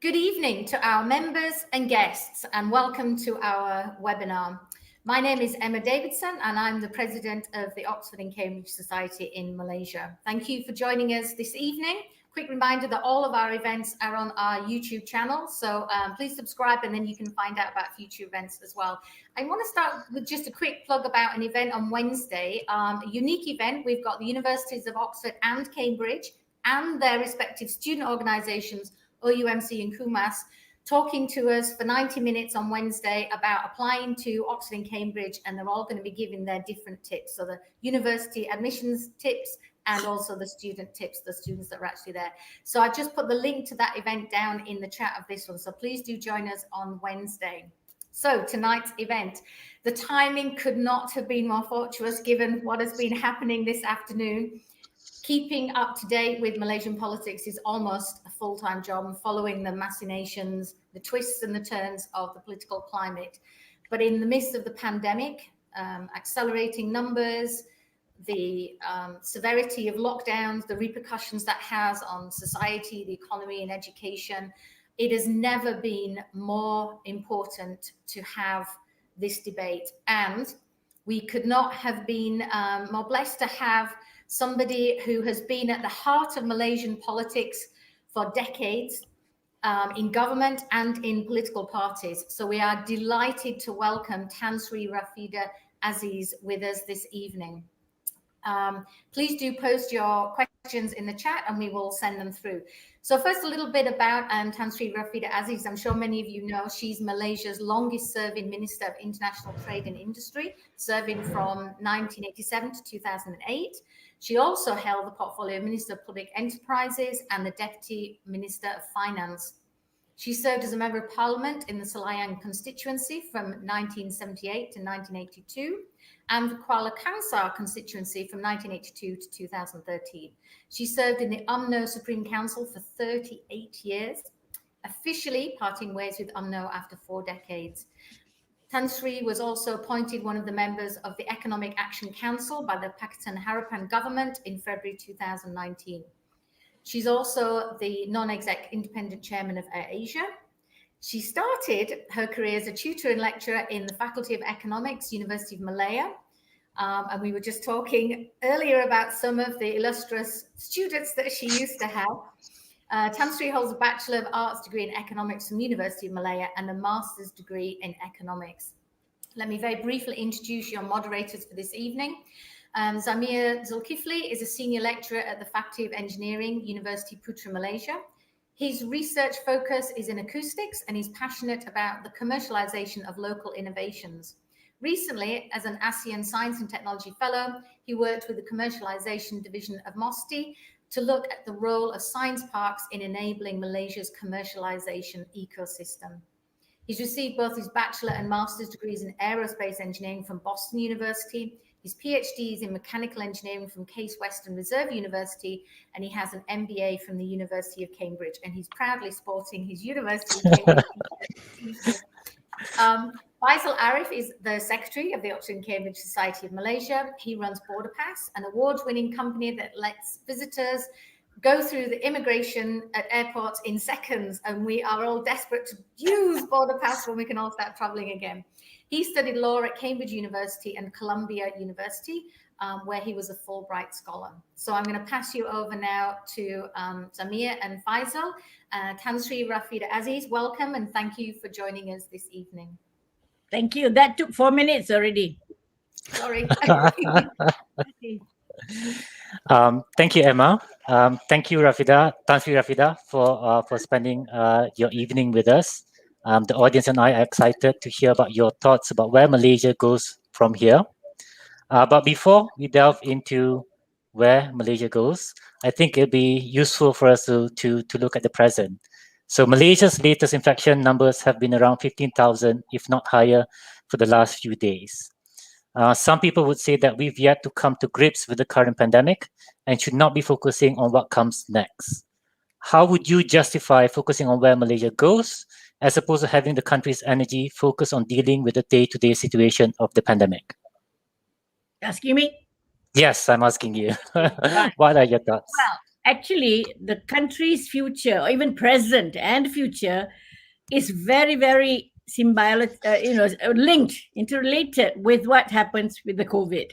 Good evening to our members and guests, and welcome to our webinar. My name is Emma Davidson, and I'm the president of the Oxford and Cambridge Society in Malaysia. Thank you for joining us this evening. Quick reminder that all of our events are on our YouTube channel, so please subscribe and then you can find out about future events as well. I want to start with just a quick plug about an event on Wednesday, a unique event. We've got the Universities of Oxford and Cambridge and their respective student organisations, OUMC and KUMAS, talking to us for 90 minutes on Wednesday about applying to Oxford and Cambridge, and they're all going to be giving their different tips. So the university admissions tips and also the student tips, the students that are actually there. So I've just put the link to that event down in the chat of this one. So please do join us on Wednesday. So tonight's event, the timing could not have been more fortuitous given what has been happening this afternoon. Keeping up to date with Malaysian politics is almost a full-time job, following the machinations, the twists and the turns of the political climate. But in the midst of the pandemic, accelerating numbers, the severity of lockdowns, the repercussions that has on society, the economy and education, it has never been more important to have this debate. And we could not have been more blessed to have somebody who has been at the heart of Malaysian politics for decades, in government and in political parties. So we are delighted to welcome Tan Sri Rafidah Aziz with us this evening. Please do post your questions in the chat and we will send them through. So first, a little bit about Tan Sri Rafidah Aziz. I'm sure many of you know she's Malaysia's longest serving Minister of International Trade and Industry, serving from 1987 to 2008. She also held the portfolio of Minister of Public Enterprises and the Deputy Minister of Finance. She served as a Member of Parliament in the Selayang constituency from 1978 to 1982 and the Kuala Kangsar constituency from 1982 to 2013. She served in the UMNO Supreme Council for 38 years, officially parting ways with UMNO after 4 decades. Tan Sri was also appointed one of the members of the Economic Action Council by the Pakatan Harapan government in February 2019. She's also the non-exec independent chairman of AirAsia. She started her career as a tutor and lecturer in the Faculty of Economics, University of Malaya. And we were just talking earlier about some of the illustrious students that she used to have. Tan Sri holds a Bachelor of Arts degree in Economics from the University of Malaya and a Master's degree in Economics. Let me very briefly introduce your moderators for this evening. Zamir Zulkefli is a senior lecturer at the Faculty of Engineering, University Putra Malaysia. His research focus is in acoustics and he's passionate about the commercialization of local innovations. Recently, as an ASEAN Science and Technology Fellow, he worked with the Commercialization Division of MOSTI to look at the role of science parks in enabling Malaysia's commercialization ecosystem. He's received both his bachelor and master's degrees in aerospace engineering from Boston University, his PhD is in mechanical engineering from Case Western Reserve University, and he has an MBA from the University of Cambridge, and he's proudly sporting his University of Cambridge t-shirt. Faisal Arif is the secretary of the Oxford and Cambridge Society of Malaysia. He runs Border Pass, an award-winning company that lets visitors go through the immigration at airports in seconds, and we are all desperate to use Border Pass when we can all start traveling again. He studied law at Cambridge University and Columbia University, where he was a Fulbright scholar. So I'm going to pass you over now to Zamir and Faisal. Tan Sri Rafidah Aziz, welcome and thank you for joining us this evening. Thank you. That took 4 minutes already. Sorry. Thank you, Emma. Thank you, Rafidah, Tan Sri Rafidah, for spending your evening with us. The audience and I are excited to hear about your thoughts about where Malaysia goes from here. But before we delve into where Malaysia goes, I think it'd be useful for us to look at the present. So Malaysia's latest infection numbers have been around 15,000, if not higher, for the last few days. Some people would say that we've yet to come to grips with the current pandemic and should not be focusing on what comes next. How would you justify focusing on where Malaysia goes, as opposed to having the country's energy focus on dealing with the day-to-day situation of the pandemic? Asking me? Yes, I'm asking you. What are your thoughts? Well, actually the country's future, or even present and future, is very, very symbiotic, linked, interrelated with what happens with the COVID,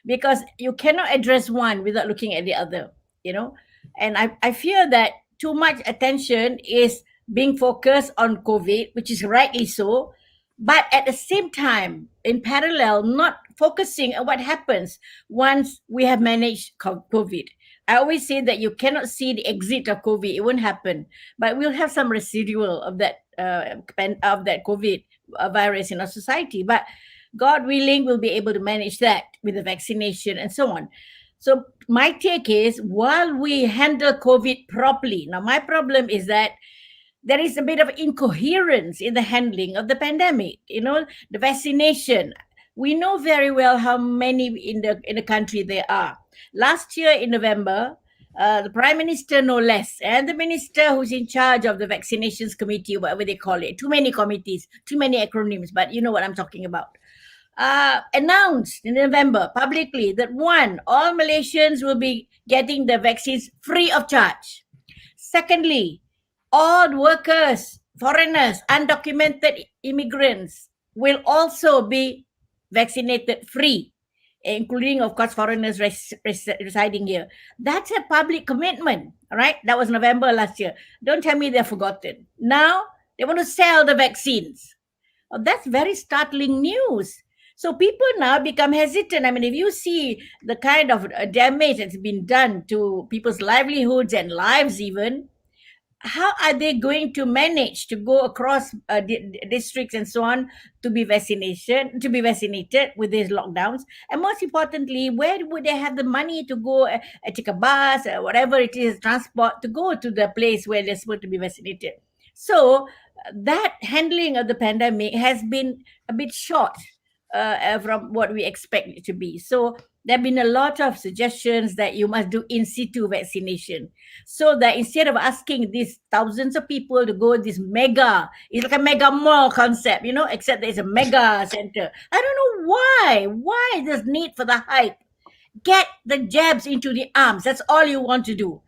because you cannot address one without looking at the other, you know. And I fear that too much attention is being focused on COVID, which is rightly so, but at the same time, in parallel, not focusing on what happens once we have managed COVID. I always say that you cannot see the exit of COVID; it won't happen, but we'll have some residual of that of that COVID virus in our society. But God willing, we'll be able to manage that with the vaccination and so on. So my take is, while we handle COVID properly, now my problem is that there is a bit of incoherence in the handling of the pandemic. You know, the vaccination. We know very well how many in the country there are. Last year in November, the Prime Minister, no less, and the Minister who's in charge of the vaccinations committee, whatever they call it, too many committees, too many acronyms, but you know what I'm talking about, announced in November publicly that all Malaysians will be getting the vaccines free of charge. Secondly, all workers, foreigners, undocumented immigrants will also be vaccinated free, including, of course, foreigners residing here. That's a public commitment, all right? That was November last year. Don't tell me they're forgotten. Now they want to sell the vaccines. Oh, that's very startling news. So people now become hesitant. I mean, if you see the kind of damage that's been done to people's livelihoods and lives even, how are they going to manage to go across districts and so on to be vaccinated with these lockdowns? And most importantly, where would they have the money to go take a bus or whatever it is, transport, to go to the place where they're supposed to be vaccinated? So that handling of the pandemic has been a bit short from what we expect it to be. So there have been a lot of suggestions that you must do in situ vaccination, so that instead of asking these thousands of people to go this it's like a mega mall concept, except there's a mega center. I don't know why there's need for the hype. Get the jabs into the arms. That's all you want to do.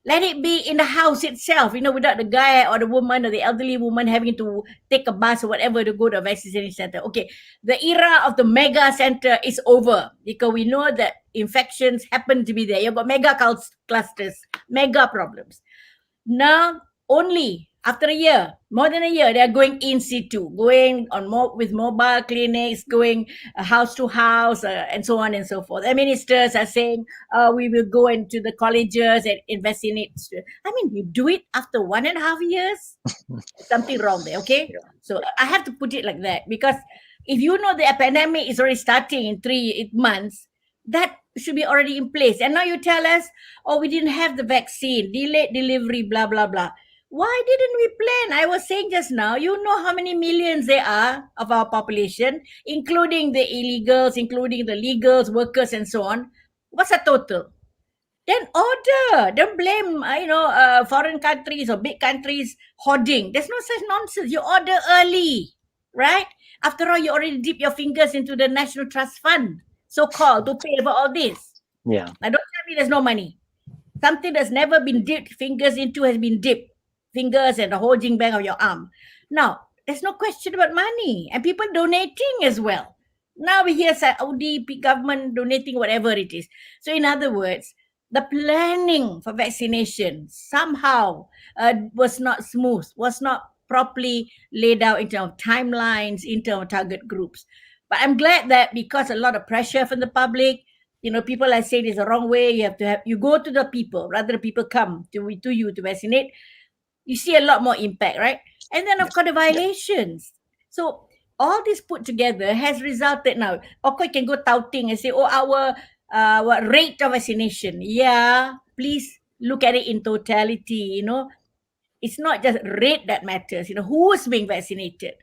Let it be in the house itself, without the guy or the woman or the elderly woman having to take a bus or whatever to go to a vaccination center. Okay, the era of the mega center is over, because we know that infections happen to be there. You've got mega clusters, mega problems. Now, only after a year, more than a year, they're going in situ, going on with mobile clinics, going house to house, and so on and so forth. The ministers are saying, we will go into the colleges and invest in it. I mean, you do it after 1.5 years? Something wrong there, okay? Yeah. So I have to put it like that, because if you know the pandemic is already starting in 3 months, that should be already in place. And now you tell us, we didn't have the vaccine, delayed delivery, blah, blah, blah. Why didn't we plan? I was saying just now, you know how many millions there are of our population, including the illegals, including the legals, workers, and so on. What's the total? Then order. Don't blame, foreign countries or big countries hoarding. There's no such nonsense. You order early, right? After all, you already dip your fingers into the National Trust Fund, so-called, to pay for all this. Yeah. Now, don't tell me there's no money. Something that's never been dipped fingers into has been dipped. Fingers and the holding back of your arm. Now, there's no question about money, and people donating as well. Now we hear Saudi government donating whatever it is. So in other words, the planning for vaccination somehow was not smooth, was not properly laid out in terms of timelines, in terms of target groups. But I'm glad that because a lot of pressure from the public, people are saying it's the wrong way. You go to the people rather than people come to you to vaccinate. You see a lot more impact, right? And then, of course, the violations. So all this put together has resulted now. Of course, you can go touting and say, our rate of vaccination. Yeah, please look at it in totality. It's not just rate that matters. Who's being vaccinated?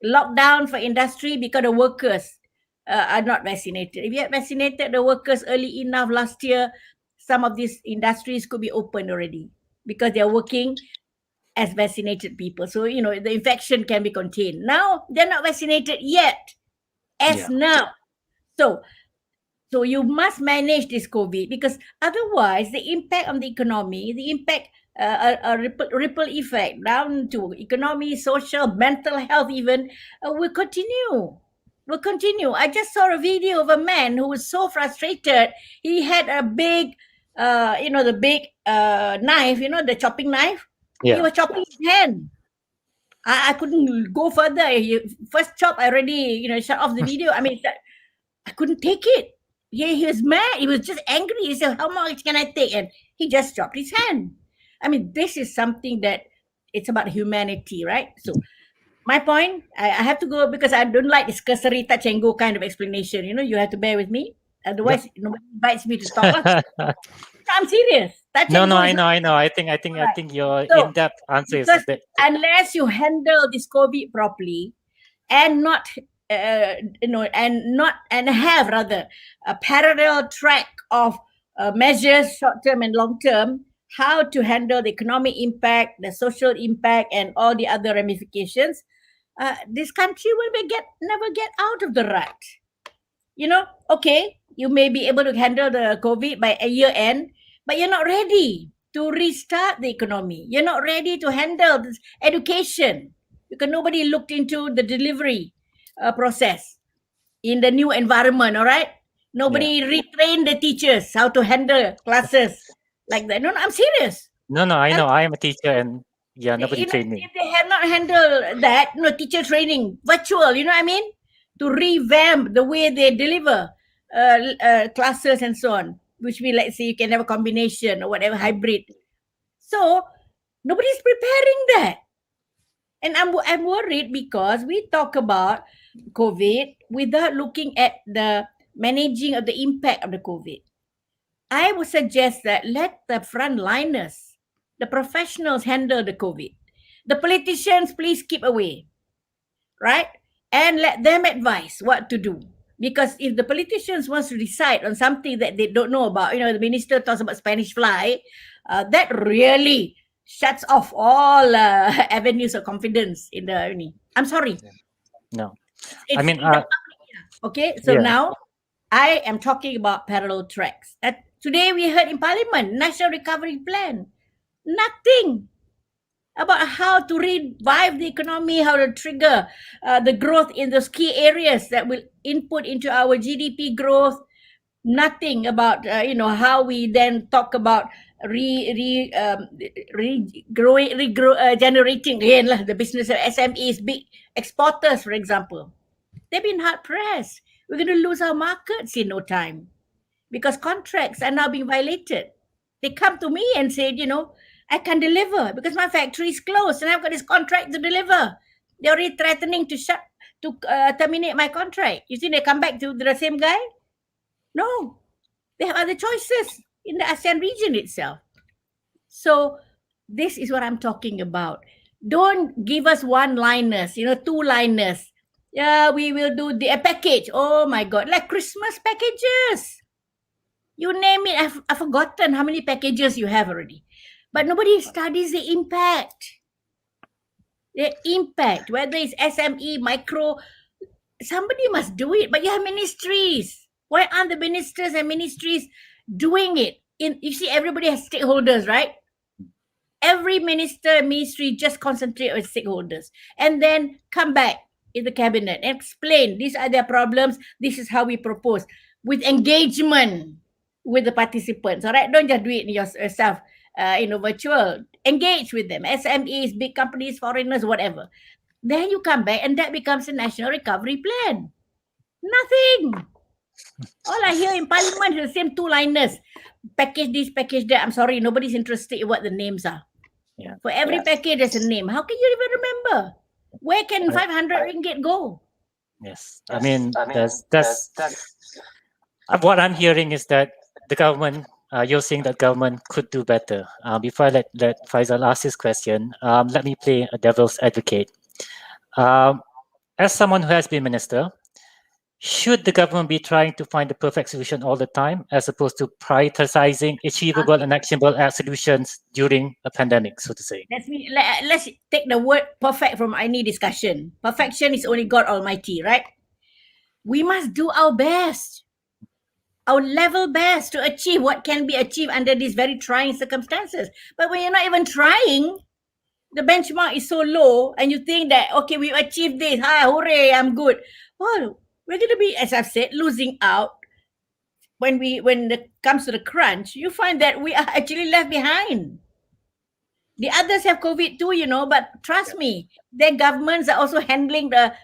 Lockdown for industry because the workers are not vaccinated. If you had vaccinated the workers early enough last year, some of these industries could be open already because they're working as vaccinated people. So, the infection can be contained. Now, they're not vaccinated yet, now. So, So you must manage this COVID, because otherwise the impact on the economy, the impact, a ripple effect down to economy, social, mental health even, will continue. Will continue. I just saw a video of a man who was so frustrated. He had a big, the big knife, the chopping knife. He Yeah. was chopping his hand. I couldn't go further. First chop, I already, shut off the video. I mean, I couldn't take it. He was mad. He was just angry. He said, "How much can I take?" And he just dropped his hand. I mean, this is something that it's about humanity, right? So my point, I have to go because I don't like this cursory touch and go kind of explanation. You have to bear with me. Otherwise, nobody invites me to talk. I'm serious. Touch No, and no, go I is know, I know. I think Right. your So, in-depth answer is a because bit. unless you handle this COVID properly and not and have rather a parallel track of measures, short term and long term, how to handle the economic impact, the social impact, and all the other ramifications, this country will never get out of the rut. Okay, you may be able to handle the COVID by a year end, but you're not ready to restart the economy. You're not ready to handle this education because nobody looked into the delivery process in the new environment. All right, nobody retrained the teachers how to handle classes like that. No, I'm serious. No, no, I know. I am a teacher, and nobody trained me. If they have not handled that, teacher training, virtual, you know what I mean? To revamp the way they deliver classes and so on, which means, let's say, you can have a combination or whatever, hybrid. So nobody's preparing that. And I'm worried because we talk about COVID without looking at the managing of the impact of the COVID. I would suggest that let the frontliners, the professionals handle the COVID. The politicians, please keep away, right? And let them advise what to do. Because if the politicians wants to decide on something that they don't know about, the minister talks about Spanish fly, that really shuts off all avenues of confidence in the. I'm sorry. No, It's I mean, okay. So now I am talking about parallel tracks. Today we heard in Parliament, National Recovery Plan. Nothing about how to revive the economy, how to trigger the growth in those key areas that will input into our GDP growth. Nothing about how we then talk about generating again the business of SMEs, big exporters, for example. They've been hard pressed. We're going to lose our markets in no time because contracts are now being violated. They come to me and say, I can't deliver because my factory is closed and I've got this contract to deliver. They're already threatening to terminate my contract. You think they come back to the same guy? No. They have other choices in the ASEAN region itself. So this is what I'm talking about. Don't give us one-liners, two-liners. Yeah, we will do a package. Oh my God, like Christmas packages. You name it. I've forgotten how many packages you have already. But nobody studies the impact. The impact, whether it's SME, micro, somebody must do it. But you have ministries. Why aren't the ministers and ministries doing it? You see, everybody has stakeholders, right? Every minister and ministry just concentrate on stakeholders and then come back in the cabinet and explain these are their problems. This is how we propose with engagement with the participants. All right, don't just do it yourself. Virtual. Engage with them, SMEs, big companies, foreigners, whatever. Then you come back and that becomes a national recovery plan. Nothing. All I hear in Parliament is the same two-liners. Package this, package that. I'm sorry, nobody's interested in what the names are. Yeah. For every package, there's a name. How can you even remember? Where can 500 ringgit go? Yes. I mean, that's what I'm hearing is that the government, you're saying that government could do better. Before I let Faisal ask his question, let me play a devil's advocate. As someone who has been minister, should the government be trying to find the perfect solution all the time, as opposed to prioritizing achievable and actionable solutions during a pandemic, so to say? Let's take the word perfect from any discussion. Perfection is only God Almighty, right? We must do our best. our level best to achieve what can be achieved under these very trying circumstances. But when you're not even trying, the benchmark is so low, and you think that, okay, we achieved this, hooray, I'm good. Well, we're going to be, as I've said, losing out. When it comes to the crunch, you find that we are actually left behind. The others have COVID too, but trust me, their governments are also handling the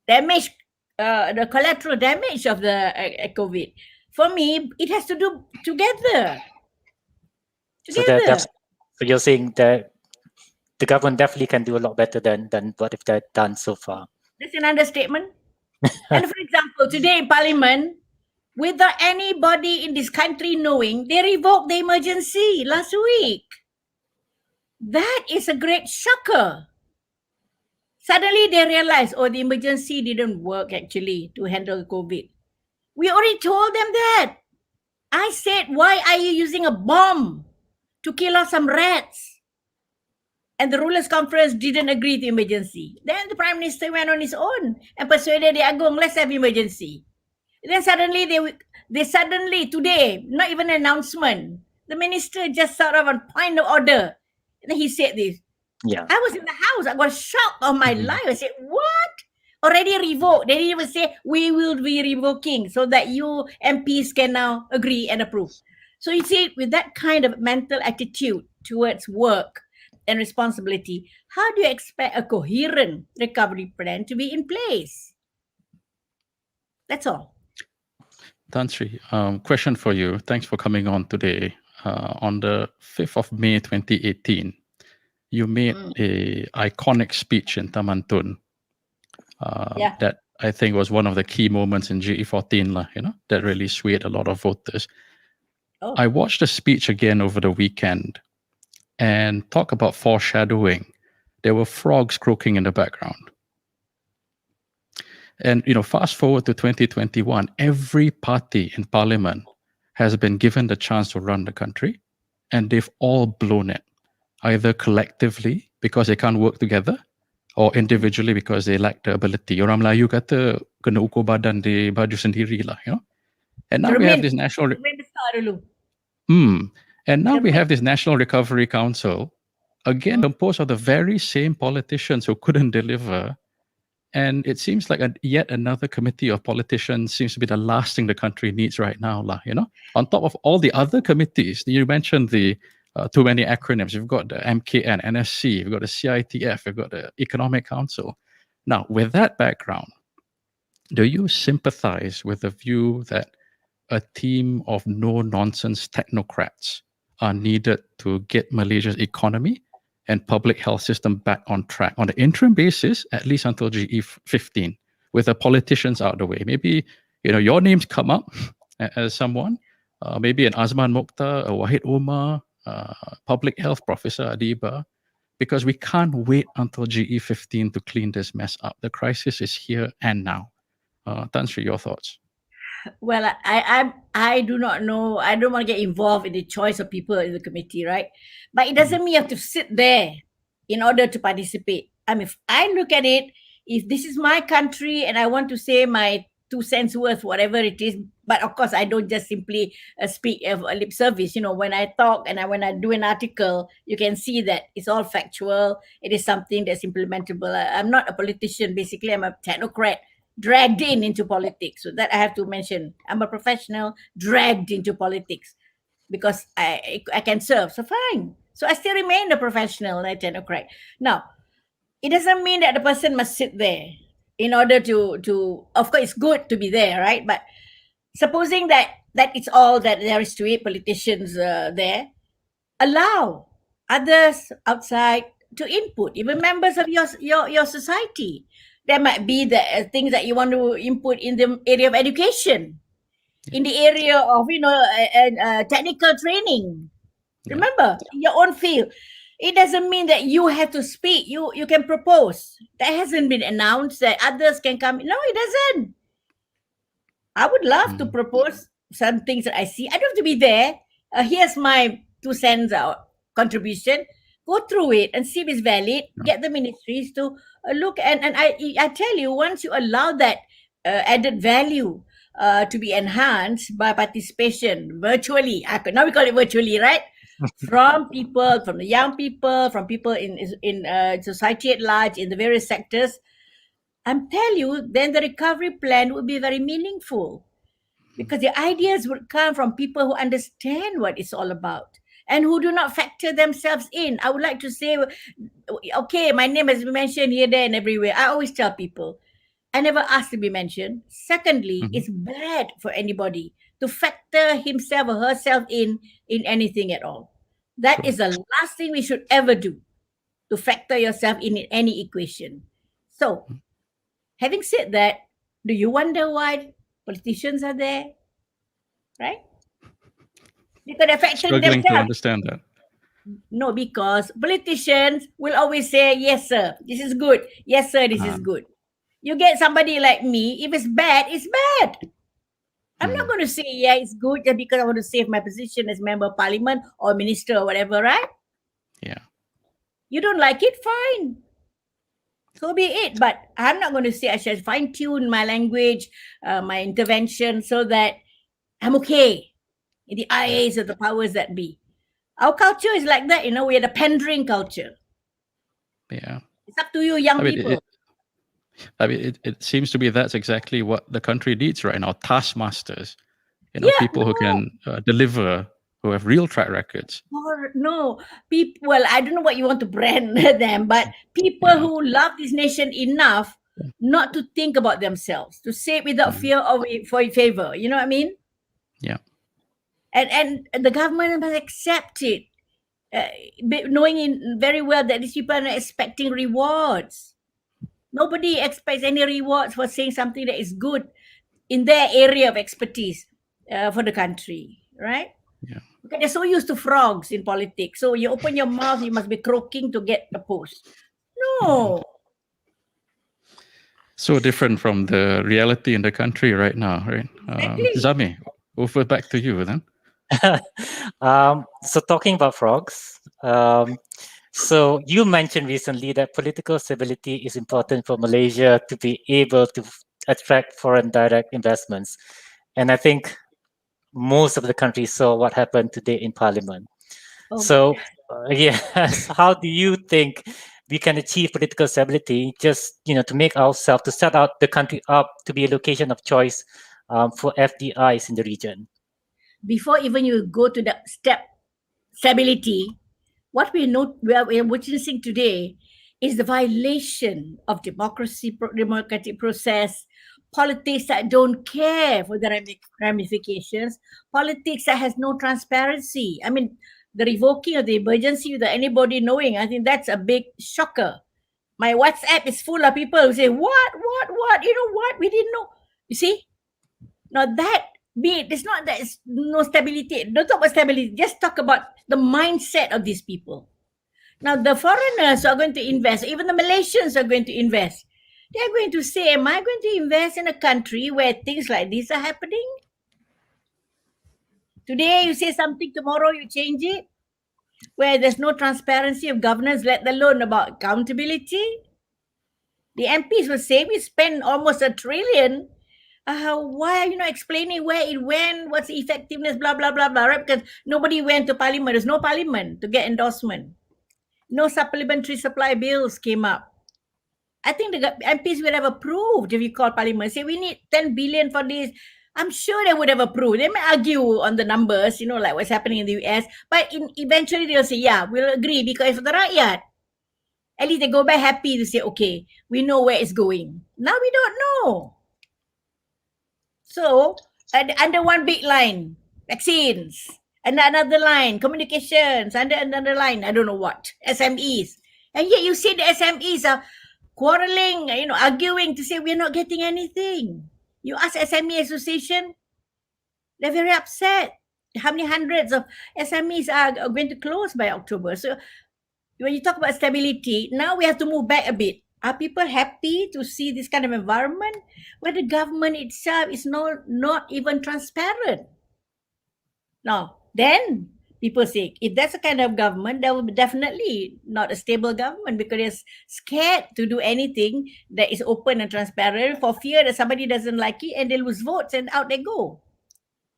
damage, the collateral damage of the COVID. For me, it has to do together. So you're saying that the government definitely can do a lot better than what they've done so far. That's an understatement. And for example, today in Parliament, without anybody in this country knowing, they revoked the emergency last week. That is a great shocker. Suddenly they realized, the emergency didn't work actually to handle COVID. We already told them that. I said, why are you using a bomb to kill off some rats? And the rulers' conference didn't agree to emergency. Then the Prime Minister went on his own and persuaded the Agong, let's have emergency. And then suddenly they suddenly today, not even an announcement, the minister just sort of on point of order. And then he said this. Yeah. I was in the house. I was shocked of my life. I said, what? Already revoked. They didn't even say, we will be revoking so that you MPs can now agree and approve. So you see, with that kind of mental attitude towards work and responsibility, how do you expect a coherent recovery plan to be in place? That's all. Tan Sri, question for you. Thanks for coming on today. On the 5th of May 2018, you made a iconic speech in Taman Tun. That I think was one of the key moments in GE14, that really swayed a lot of voters. Oh. I watched the speech again over the weekend, and talk about foreshadowing. There were frogs croaking in the background. And, fast forward to 2021, every party in Parliament has been given the chance to run the country, and they've all blown it, either collectively because they can't work together, or individually because they lack the ability. Orang Melayu kata, kena ukur badan di baju sendiri lah, And now we have this national... And now we have this National Recovery Council, again, composed of the very same politicians who couldn't deliver. And it seems like yet another committee of politicians seems to be the last thing the country needs right now, On top of all the other committees, you mentioned the too many acronyms. You've got the MKN, NSC, you've got the CITF, you've got the Economic Council. Now, with that background, do you sympathize with the view that a team of no-nonsense technocrats are needed to get Malaysia's economy and public health system back on track on an interim basis, at least until GE15, with the politicians out of the way? Maybe, your names come up as someone, maybe an Azman Mokhtar, a Wahid Umar, public health professor Adiba, because we can't wait until GE15 to clean this mess up. The crisis is here and now. Tan Sri, your thoughts? Well, I do not know. I don't want to get involved in the choice of people in the committee, right? But it doesn't mean you have to sit there in order to participate. I mean, if I look at it, if this is my country and I want to say my 2 cents worth, whatever it is, but of course I don't just simply speak of lip service. When I talk and when I do an article, you can see that it's all factual. It is something that's implementable. I'm not a politician. Basically, I'm a technocrat dragged into politics. So that I have to mention. I'm a professional dragged into politics because I can serve. So fine. So I still remain a professional and a technocrat. Now, it doesn't mean that the person must sit there in order to of course, it's good to be there, right? But supposing that it's all that there is to it, politicians there, allow others outside to input, even members of your society. There might be the things that you want to input in the area of education, in the area of technical training. Remember, your own field. It doesn't mean that you have to speak. You can propose. That hasn't been announced that others can come. No, it doesn't. I would love to propose some things that I see. I don't have to be there. Here's my 2 cents contribution. Go through it and see if it's valid. Get the ministries to look. And I tell you, once you allow that added value to be enhanced by participation virtually. Now we call it virtually, right? From people, from the young people, from people in society at large, in the various sectors. I'm telling you, then the recovery plan would be very meaningful, because the ideas would come from people who understand what it's all about and who do not factor themselves in. I would like to say, okay, my name has been mentioned here, there, and everywhere. I always tell people, I never ask to be mentioned. Secondly, it's bad for anybody to factor himself or herself in anything at all. That is the last thing we should ever do, to factor yourself in any equation. So, having said that, do you wonder why politicians are there? Right? Because they're factoring Struggling to themselves. understand that. No, because politicians will always say, yes, sir, this is good. Yes, sir, this is good. You get somebody like me, if it's bad, it's bad. I'm not going to say, yeah, it's good just because I want to save my position as member of parliament or minister or whatever, right? Yeah. You don't like it, fine. So be it. But I'm not going to say I should fine-tune my language, my intervention, so that I'm okay in the eyes of the powers that be. Our culture is like that, we are the pandering culture. Yeah. It's up to you, young people. It seems to be that's exactly what the country needs right now. Taskmasters, people who can deliver, who have real track records. Or no, people. Well, I don't know what you want to brand them, but people who love this nation enough not to think about themselves, to say it without fear or for favor. You know what I mean? Yeah. And the government must accept it, knowing very well that these people are not expecting rewards. Nobody expects any rewards for saying something that is good in their area of expertise for the country, right? Yeah. Because they're so used to frogs in politics. So you open your mouth, you must be croaking to get a post. No. So different from the reality in the country right now, right? Exactly. Zamir, over back to you then. So talking about frogs, so you mentioned recently that political stability is important for Malaysia to be able to attract foreign direct investments. And I think most of the country saw what happened today in Parliament. So yes, how do you think we can achieve political stability just, to make ourselves, to set out the country up to be a location of choice for FDIs in the region? Before even you go to the step stability, what we are witnessing today is the violation of democratic process, politics that don't care for the ramifications, politics that has no transparency. I mean, the revoking of the emergency without anybody knowing, I think that's a big shocker. My WhatsApp is full of people who say, what? You know what? We didn't know. You see? Now it's not that it's no stability. Don't talk about stability. Just talk about the mindset of these people. Now, the foreigners are going to invest, even the Malaysians are going to invest. They're going to say, am I going to invest in a country where things like this are happening? Today, you say something, tomorrow you change it, where there's no transparency of governance, let alone about accountability. The MPs will say, we spend almost $1 trillion. Why are you not explaining where it went, what's the effectiveness, blah, blah, blah, blah, right? Because nobody went to parliament. There's no parliament to get endorsement. No supplementary supply bills came up. I think the MPs would have approved if you call parliament, say we need 10 billion for this. I'm sure they would have approved. They may argue on the numbers, like what's happening in the US, but eventually they'll say, yeah, we'll agree because for the rakyat. At least they go back happy to say, okay, we know where it's going. Now we don't know. So, under one big line, vaccines, and another line, communications, under another line, I don't know what, SMEs. And yet you see the SMEs are quarreling, arguing to say we're not getting anything. You ask SME Association, they're very upset. How many hundreds of SMEs are going to close by October? So when you talk about stability, now we have to move back a bit. Are people happy to see this kind of environment where the government itself is not even transparent? No. Then people say, if that's a kind of government, that will be definitely not a stable government, because they're scared to do anything that is open and transparent for fear that somebody doesn't like it and they lose votes and out they go.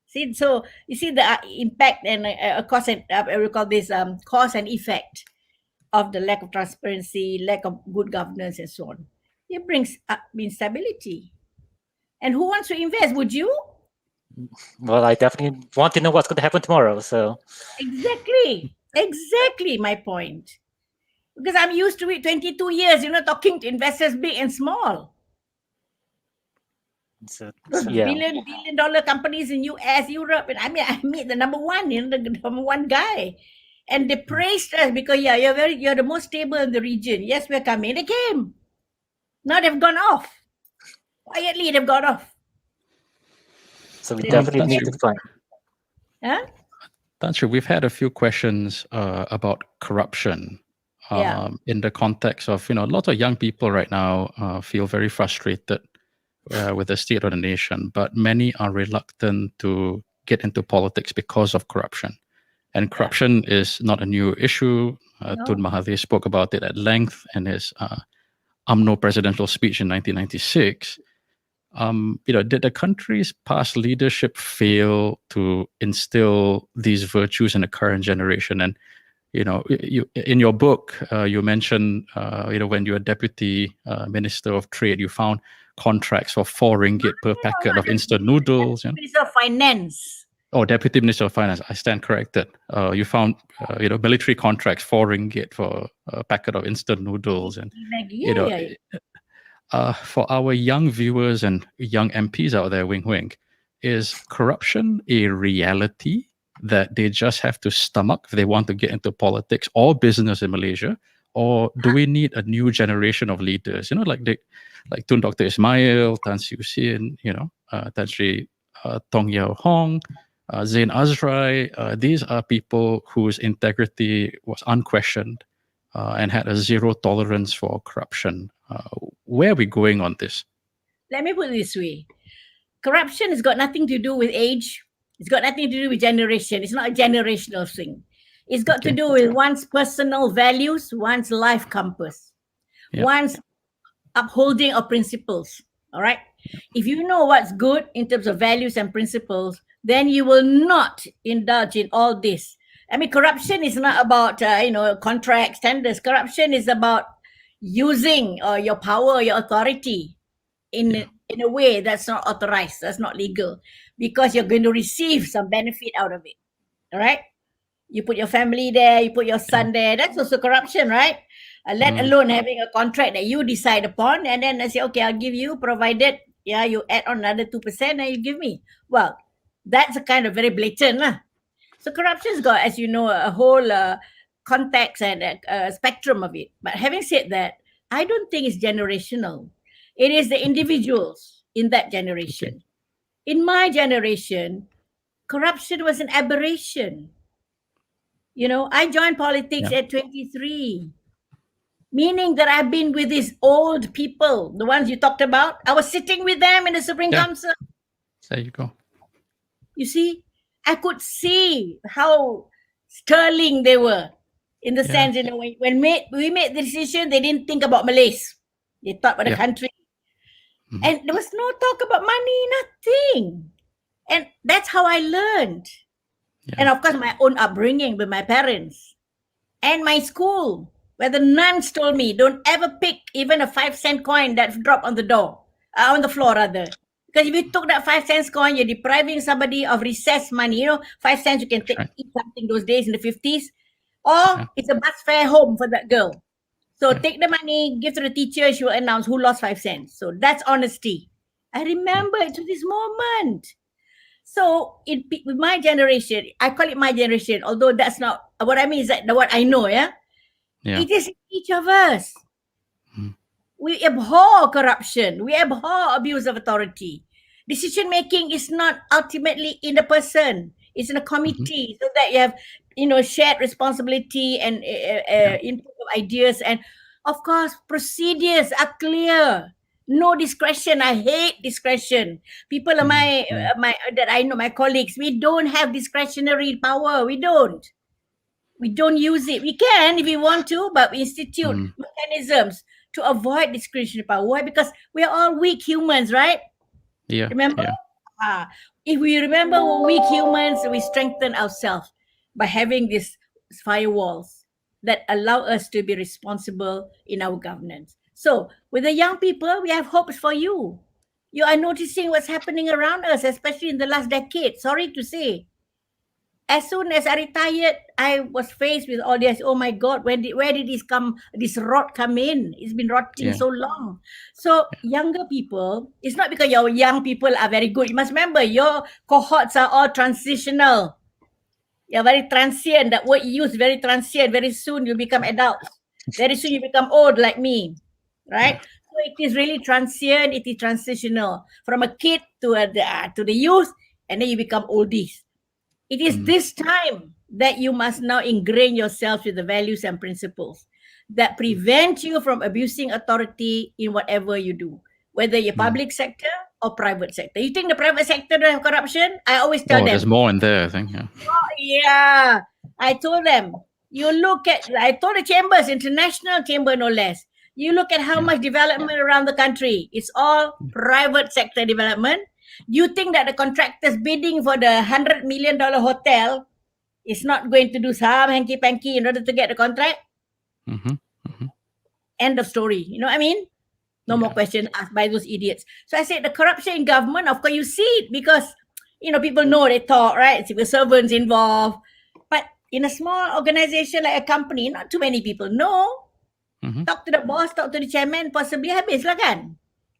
See, so you see the impact and cause and we call this cause and effect of the lack of transparency, lack of good governance, and so on. It brings up instability. And who wants to invest? Would you? Well, I definitely want to know what's going to happen tomorrow. So exactly my point. Because I'm used to it 22 years, talking to investors big and small. So, Billion dollar companies in US, Europe, and I meet the number one, the number one guy, and they praised us because you're the most stable in the region. Yes, we're coming. They came. Now they've gone off. Quietly, they've gone off. So we definitely need to find. Huh? Tan Sri, we've had a few questions about corruption. In the context of, a lot of young people right now feel very frustrated with the state of the nation, but many are reluctant to get into politics because of corruption. And corruption is not a new issue. Tun Mahathir spoke about it at length in his UMNO presidential speech in 1996. Did the country's past leadership fail to instill these virtues in the current generation? And you in your book, you mentioned, when you were deputy minister of trade, you found contracts for 4 ringgit per packet of instant noodles. Minister of Finance. Oh, deputy minister of finance. I stand corrected. You found, military contracts 4 ringgit for a packet of instant noodles, and for our young viewers and young MPs out there, wink wink, is corruption a reality that they just have to stomach if they want to get into politics or business in Malaysia? Or do we need a new generation of leaders? Like Tun Dr. Ismail, Tan Siew Sin, Tan Sri Tong Yao Hong, Zain Azrai. These are people whose integrity was unquestioned and had a zero tolerance for corruption. Where are we going on this? Let me put it this way. Corruption has got nothing to do with age. It's got nothing to do with generation. It's not a generational thing. It's got to do with one's personal values, one's life compass, one's upholding of principles. All right. If you know what's good in terms of values and principles, then you will not indulge in all this. I mean, corruption is not about, contracts, tenders. Corruption is about using your power, your authority in a way that's not authorized, that's not legal, because you're going to receive some benefit out of it. All right. You put your family there, you put your son there. That's also corruption, right? Let alone having a contract that you decide upon, and then I say, okay, I'll give you, provided, you add on another 2% and you give me. Well, that's a kind of very blatant. So corruption's got, as you know, a whole context and a spectrum of it. But having said that, I don't think it's generational. It is the individuals in that generation. In my generation, corruption was an aberration. I joined politics at 23, meaning that I've been with these old people, the ones you talked about. I was sitting with them in the Supreme Council. There you go. You see, I could see how sterling they were, in the sense, when we made the decision, they didn't think about Malays. They thought about the country. Mm-hmm. And there was no talk about money, nothing. And that's how I learned. Yeah. And of course, my own upbringing with my parents and my school, where the nuns told me, don't ever pick even a 5-cent coin that dropped on the floor rather. Because if you took that 5-cent coin, you're depriving somebody of recess money. 5 cents, you can eat something those days in the 50s. Or it's a bus fare home for that girl. So take the money, give to the teacher, she will announce who lost 5 cents. So that's honesty. I remember it to this moment. So with my generation, I call it my generation, although that's not what I mean, is that what I know, It is each of us. We abhor corruption. We abhor abuse of authority. Decision making is not ultimately in the person. It's in a committee, so that you have, shared responsibility and input of ideas. And of course, procedures are clear. No discretion. I hate discretion. People are that I know, my colleagues, we don't have discretionary power. We don't. We don't use it. We can if we want to, but we institute Mm. mechanisms to avoid discretionary power. Why? Because we are all weak humans, right? Yeah. Remember? Yeah. If we remember we're weak humans, we strengthen ourselves by having these firewalls that allow us to be responsible in our governance. So, with the young people, we have hopes for you. You are noticing what's happening around us, especially in the last decade. Sorry to say. As soon as I retired, I was faced with all this. Oh my God, where did this rot come in? It's been rotting Yeah. so long. So younger people, it's not because your young people are very good. You must remember your cohorts are all transitional. You're very transient. That word you use, very transient. Very soon you become adults. Very soon you become old like me. Right? So it is really transient, it is transitional. From a kid to the youth, and then you become oldies. It is this time that you must now ingrain yourself with the values and principles that prevent you from abusing authority in whatever you do, whether you're public sector or private sector. You think the private sector don't have corruption? I always tell them. There's more in there, I think. Yeah. Yeah, I told them. I told the chambers, international chamber no less. You look at how much development around the country. It's all private sector development. You think that the contractors bidding for the $100 million hotel is not going to do some hanky-panky in order to get the contract? End of story. You know what I mean? No more questions asked by those idiots. So I said the corruption in government, of course you see it because, people know they talk, right? Civil servants involved. But in a small organization like a company, not too many people know. Talk to the boss, talk to the chairman, possibly habis lah kan?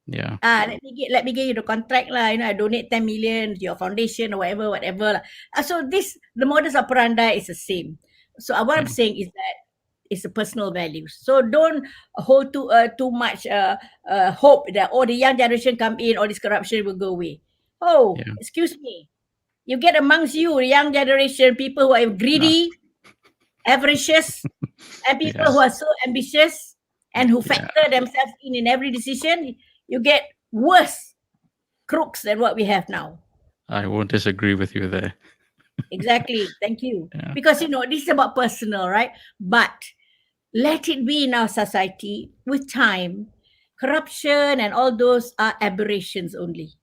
Yeah. Let me get you the contract lah. I donate 10 million to your foundation or whatever lah. So the modus operandi is the same. So what I'm saying is that it's a personal values. So don't hold too much hope that the young generation come in, all this corruption will go away. Excuse me. You get amongst you, the young generation, people who are greedy, avaricious, and people who are so ambitious and who factor themselves in every decision. You get worse crooks than what we have now. I won't disagree with you there. Exactly. Thank you. Because, this is about personal, right? But let it be in our society with time. Corruption and all those are aberrations only.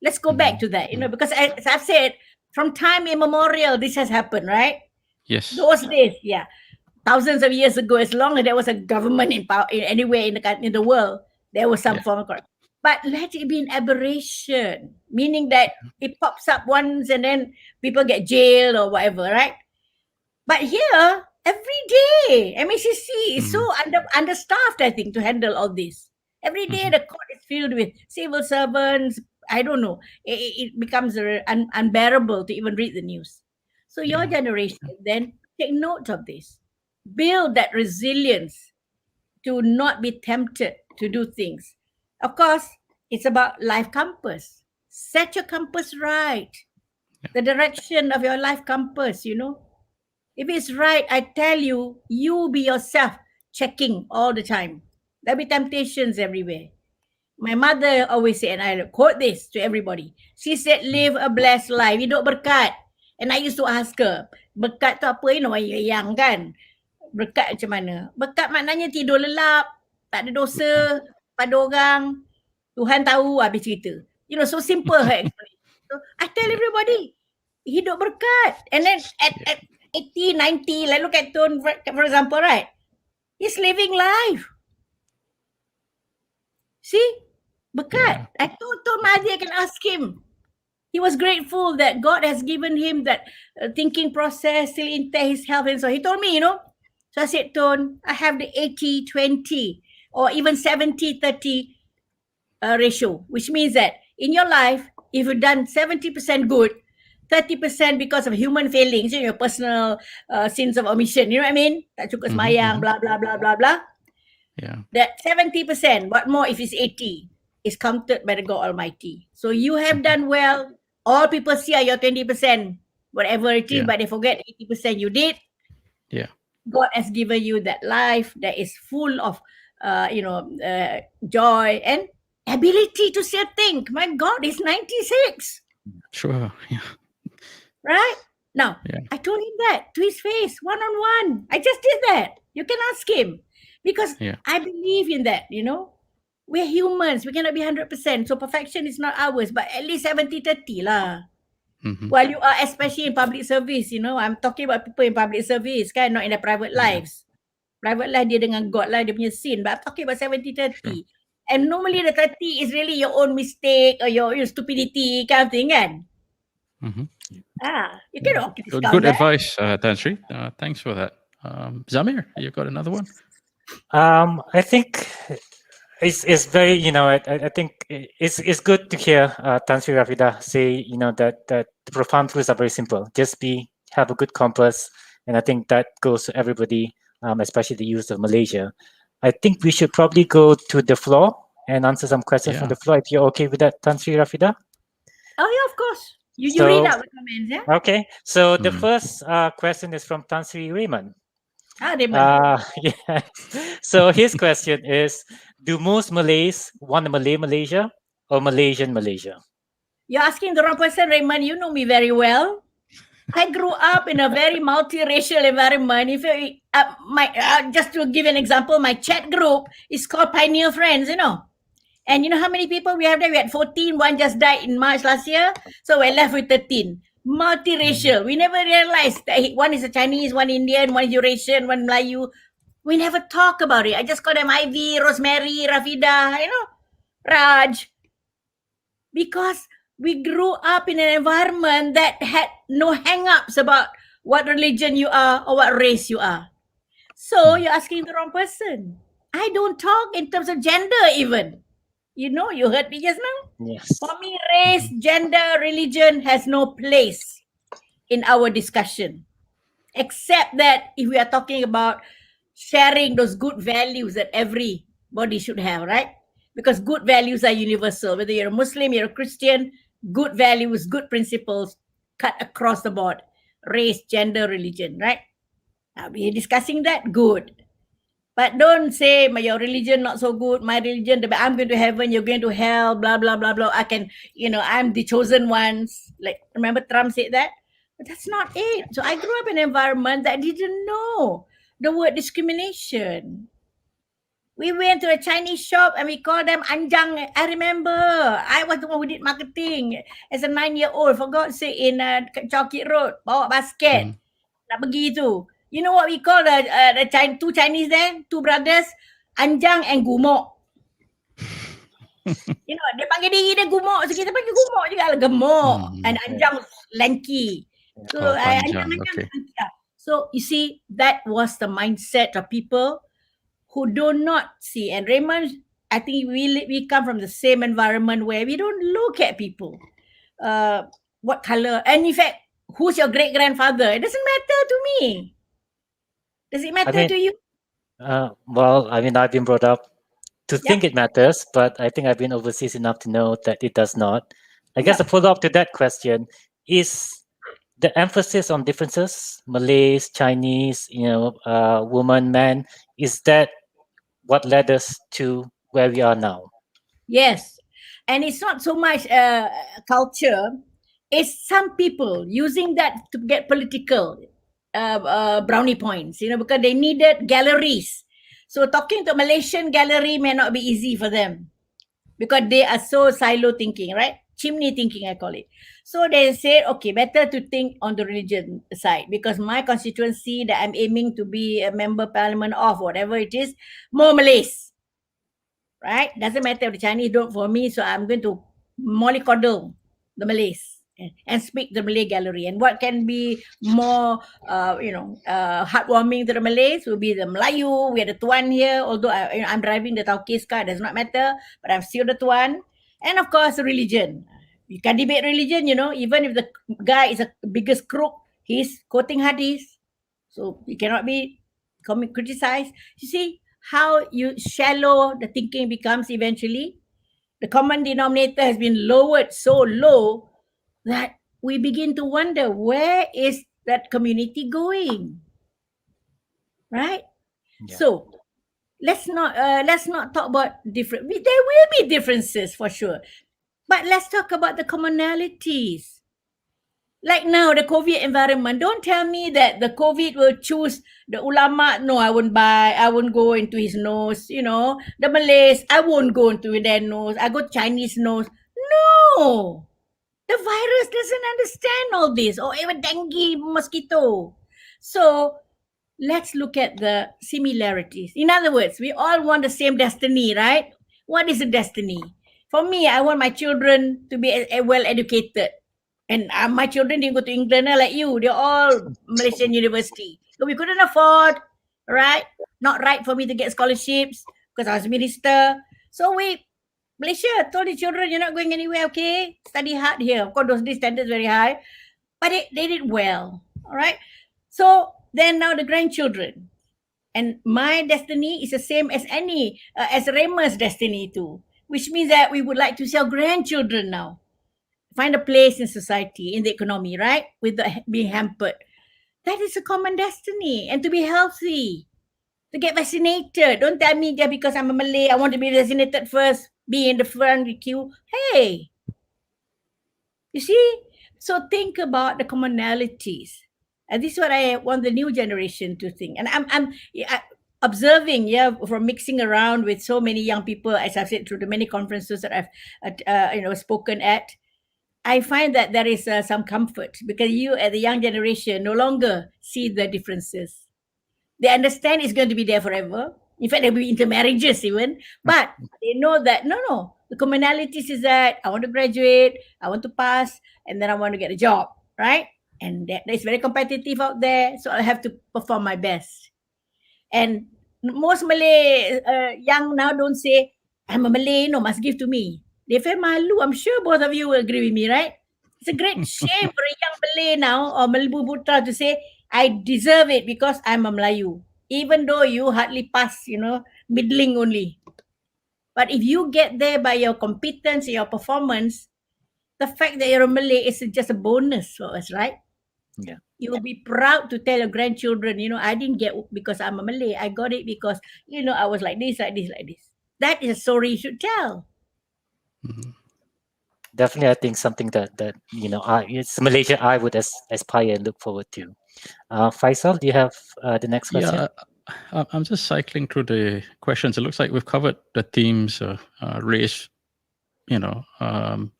Let's go back to that, because as I've said, from time immemorial, this has happened, right? Yes. Those days, thousands of years ago, as long as there was a government in power anywhere in the world, there was some form of corruption. But let it be an aberration, meaning that it pops up once and then people get jailed or whatever, right? But here, every day, MACC is so understaffed, I think, to handle all this. Every day, the court is filled with civil servants. I don't know. It becomes unbearable to even read the news. So your generation, then, take note of this. Build that resilience to not be tempted to do things. Of course, it's about life compass. Set your compass right. The direction of your life compass, If it's right, I tell you, you be yourself checking all the time. There'll be temptations everywhere. My mother always said, and I quote this to everybody. She said, live a blessed life. Hidup berkat. And I used to ask her, berkat tu apa? Yang kan? Berkat macam mana? Berkat maknanya tidur lelap, tak ada dosa pada orang, Tuhan tahu, habis cerita. So simple her explanation. So I tell everybody, hidup berkat. And then at 80, 90, like look at Tun, for example, right? He's living life. See? Berkat. I told Mahdi I can ask him. He was grateful that God has given him that thinking process, still intact his health and so. He told me, So I said, Tun, I have the 80-20 or even 70-30 ratio, which means that in your life, if you've done 70% good, 30% because of human failings, your personal sins of omission, you know what I mean? Tak cukup sembahyang, blah, blah, blah, blah, blah. Yeah. That 70%, what more if it's 80, is counted by the God Almighty. So you have done well. All people see are your 20%, whatever it is, but they forget 80% you did. Yeah. God has given you that life that is full of, joy and ability to still think. My God, it's 96. Sure. Yeah. Right? Now, Yeah. I told him that to his face, one-on-one. I just did that. You can ask him. Because Yeah. I believe in that, We're humans. We cannot be 100%. So perfection is not ours, but at least 70-30 lah. Mhm. While you are, especially in public service, I'm talking about people in public service, kan, not in their private lives. Private life dia dengan God lah, dia punya sin. But I'm talking about 70-30. And normally the 30 is really your own mistake or your stupidity kind of thing, kan? Mhm. You cannot discount Good that. advice, Tan Sri. Thanks for that. Zamir, you got another one? I think it's very, I think it's good to hear Tan Sri Rafidah say, that the profound truths are very simple. Just have a good compass, and I think that goes to everybody, especially the youth of Malaysia. I think we should probably go to the floor and answer some questions from the floor. If you're okay with that, Tan Sri Rafidah? Oh yeah, of course. You read out the comments, yeah? Okay. So the first question is from Tan Sri Raymond. Raymond. Yes. So his question is, do most Malays want a Malay Malaysia or Malaysian Malaysia? You're asking the wrong person, Raymond. You know me very well. I grew up in a very multiracial environment. If you, just to give an example, my chat group is called Pioneer Friends, And you know how many people we have there? We had 14. One just died in March last year. So we're left with 13. Multiracial. We never realized that one is a Chinese, one Indian, one Eurasian, one Melayu. We never talk about it. I just call them Ivy, Rosemary, Rafidah, Raj. Because we grew up in an environment that had no hang-ups about what religion you are or what race you are. So you're asking the wrong person. I don't talk in terms of gender even. You heard me just now? Yes. For me, race, gender, religion has no place in our discussion. Except that if we are talking about sharing those good values that everybody should have, right? Because good values are universal. Whether you're a Muslim, you're a Christian, good values, good principles cut across the board. Race, gender, religion, right? Now we're discussing that, good. But don't say your religion not so good, my religion, I'm going to heaven, you're going to hell, blah, blah, blah, blah. I can, I'm the chosen ones. Like, remember Trump said that? But that's not it. So I grew up in an environment that didn't know the word discrimination. We went to a Chinese shop and we called them Anjang. I remember. I was the one who did marketing as a 9-year-old, for God's sake, in Chowkit Road. Bawa basket. Nak pergi tu. You know what we call the two Chinese there? Two brothers? Anjang and Gumok. Dia panggil diri dia Gumok. So kita panggil Gumok juga lah. Gemuk. And Anjang lanky. So, Anjang. Okay. So you see, that was the mindset of people who do not see. And Raymond, I think we come from the same environment where we don't look at people. What color. And in fact, who's your great-grandfather? It doesn't matter to me. Does it matter to you? Well, I've been brought up to think it matters, but I think I've been overseas enough to know that it does not. I guess a follow-up to that question is the emphasis on differences, Malays, Chinese, woman, man, is that what led us to where we are now? Yes. And it's not so much culture. It's some people using that to get political brownie points, because they needed galleries. So talking to Malaysian gallery may not be easy for them because they are so silo thinking, right? Chimney thinking, I call it. So they said, okay, better to think on the religion side because my constituency that I'm aiming to be a member parliament of, whatever it is, more Malays. Right? Doesn't matter if the Chinese don't for me, so I'm going to mollycoddle the Malays and speak the Malay gallery. And what can be more, heartwarming to the Malays will be the Melayu. We are the Tuan here, although I'm driving the Taukis car, does not matter, but I'm still the Tuan. And of course, religion. You can debate religion, even if the guy is the biggest crook, he's quoting hadith. So he cannot be criticized. You see how shallow the thinking becomes eventually? The common denominator has been lowered so low that we begin to wonder, where is that community going? Right? Yeah. So let's not talk about different. There will be differences for sure, but let's talk about the commonalities. Like now, the COVID environment, don't tell me that the COVID will choose the ulama. No, I won't buy. I won't go into his nose. The Malays, I won't go into their nose. I go Chinese nose. No, the virus doesn't understand all this, or even dengue mosquito. So let's look at the similarities. In other words, we all want the same destiny, right? What is the destiny? For me, I want my children to be well educated. And my children didn't go to England like you. They're all Malaysian university. So we couldn't afford, right? Not right for me to get scholarships because I was a minister. So Malaysia told the children, you're not going anywhere, okay? Study hard here. Of course, those standards very high. But they did well, all right? So then now the grandchildren. And my destiny is the same as as Rema's destiny too. Which means that we would like to see our grandchildren now find a place in society, in the economy, right? With being hampered. That is a common destiny. And to be healthy, to get vaccinated. Don't tell me just because I'm a Malay, I want to be vaccinated first, be in the front queue. Hey, you see? So think about the commonalities. And this is what I want the new generation to think. And I'm observing, from mixing around with so many young people, as I've said, through the many conferences that I've spoken at. I find that there is some comfort because you, as the young generation, no longer see the differences. They understand it's going to be there forever. In fact, there'll be intermarriages even. But they know that, no. The commonalities is that I want to graduate, I want to pass, and then I want to get a job, right? And that is very competitive out there. So I have to perform my best. And most Malay young now don't say, I'm a Malay, no, must give to me. They feel malu. I'm sure both of you will agree with me, right? It's a great shame for a young Malay now or Melayu Putra to say, I deserve it because I'm a Melayu. Even though you hardly pass, middling only. But if you get there by your competence, your performance, the fact that you're a Malay is just a bonus for us, right? Yeah. You will be proud to tell your grandchildren, I didn't get because I'm a Malay. I got it because, I was like this, like this, like this. That is a story you should tell. Mhm. Definitely, I think something that it's Malaysia I would aspire and look forward to. Faisal, do you have the next question? Yeah, I'm just cycling through the questions. It looks like we've covered the themes: race,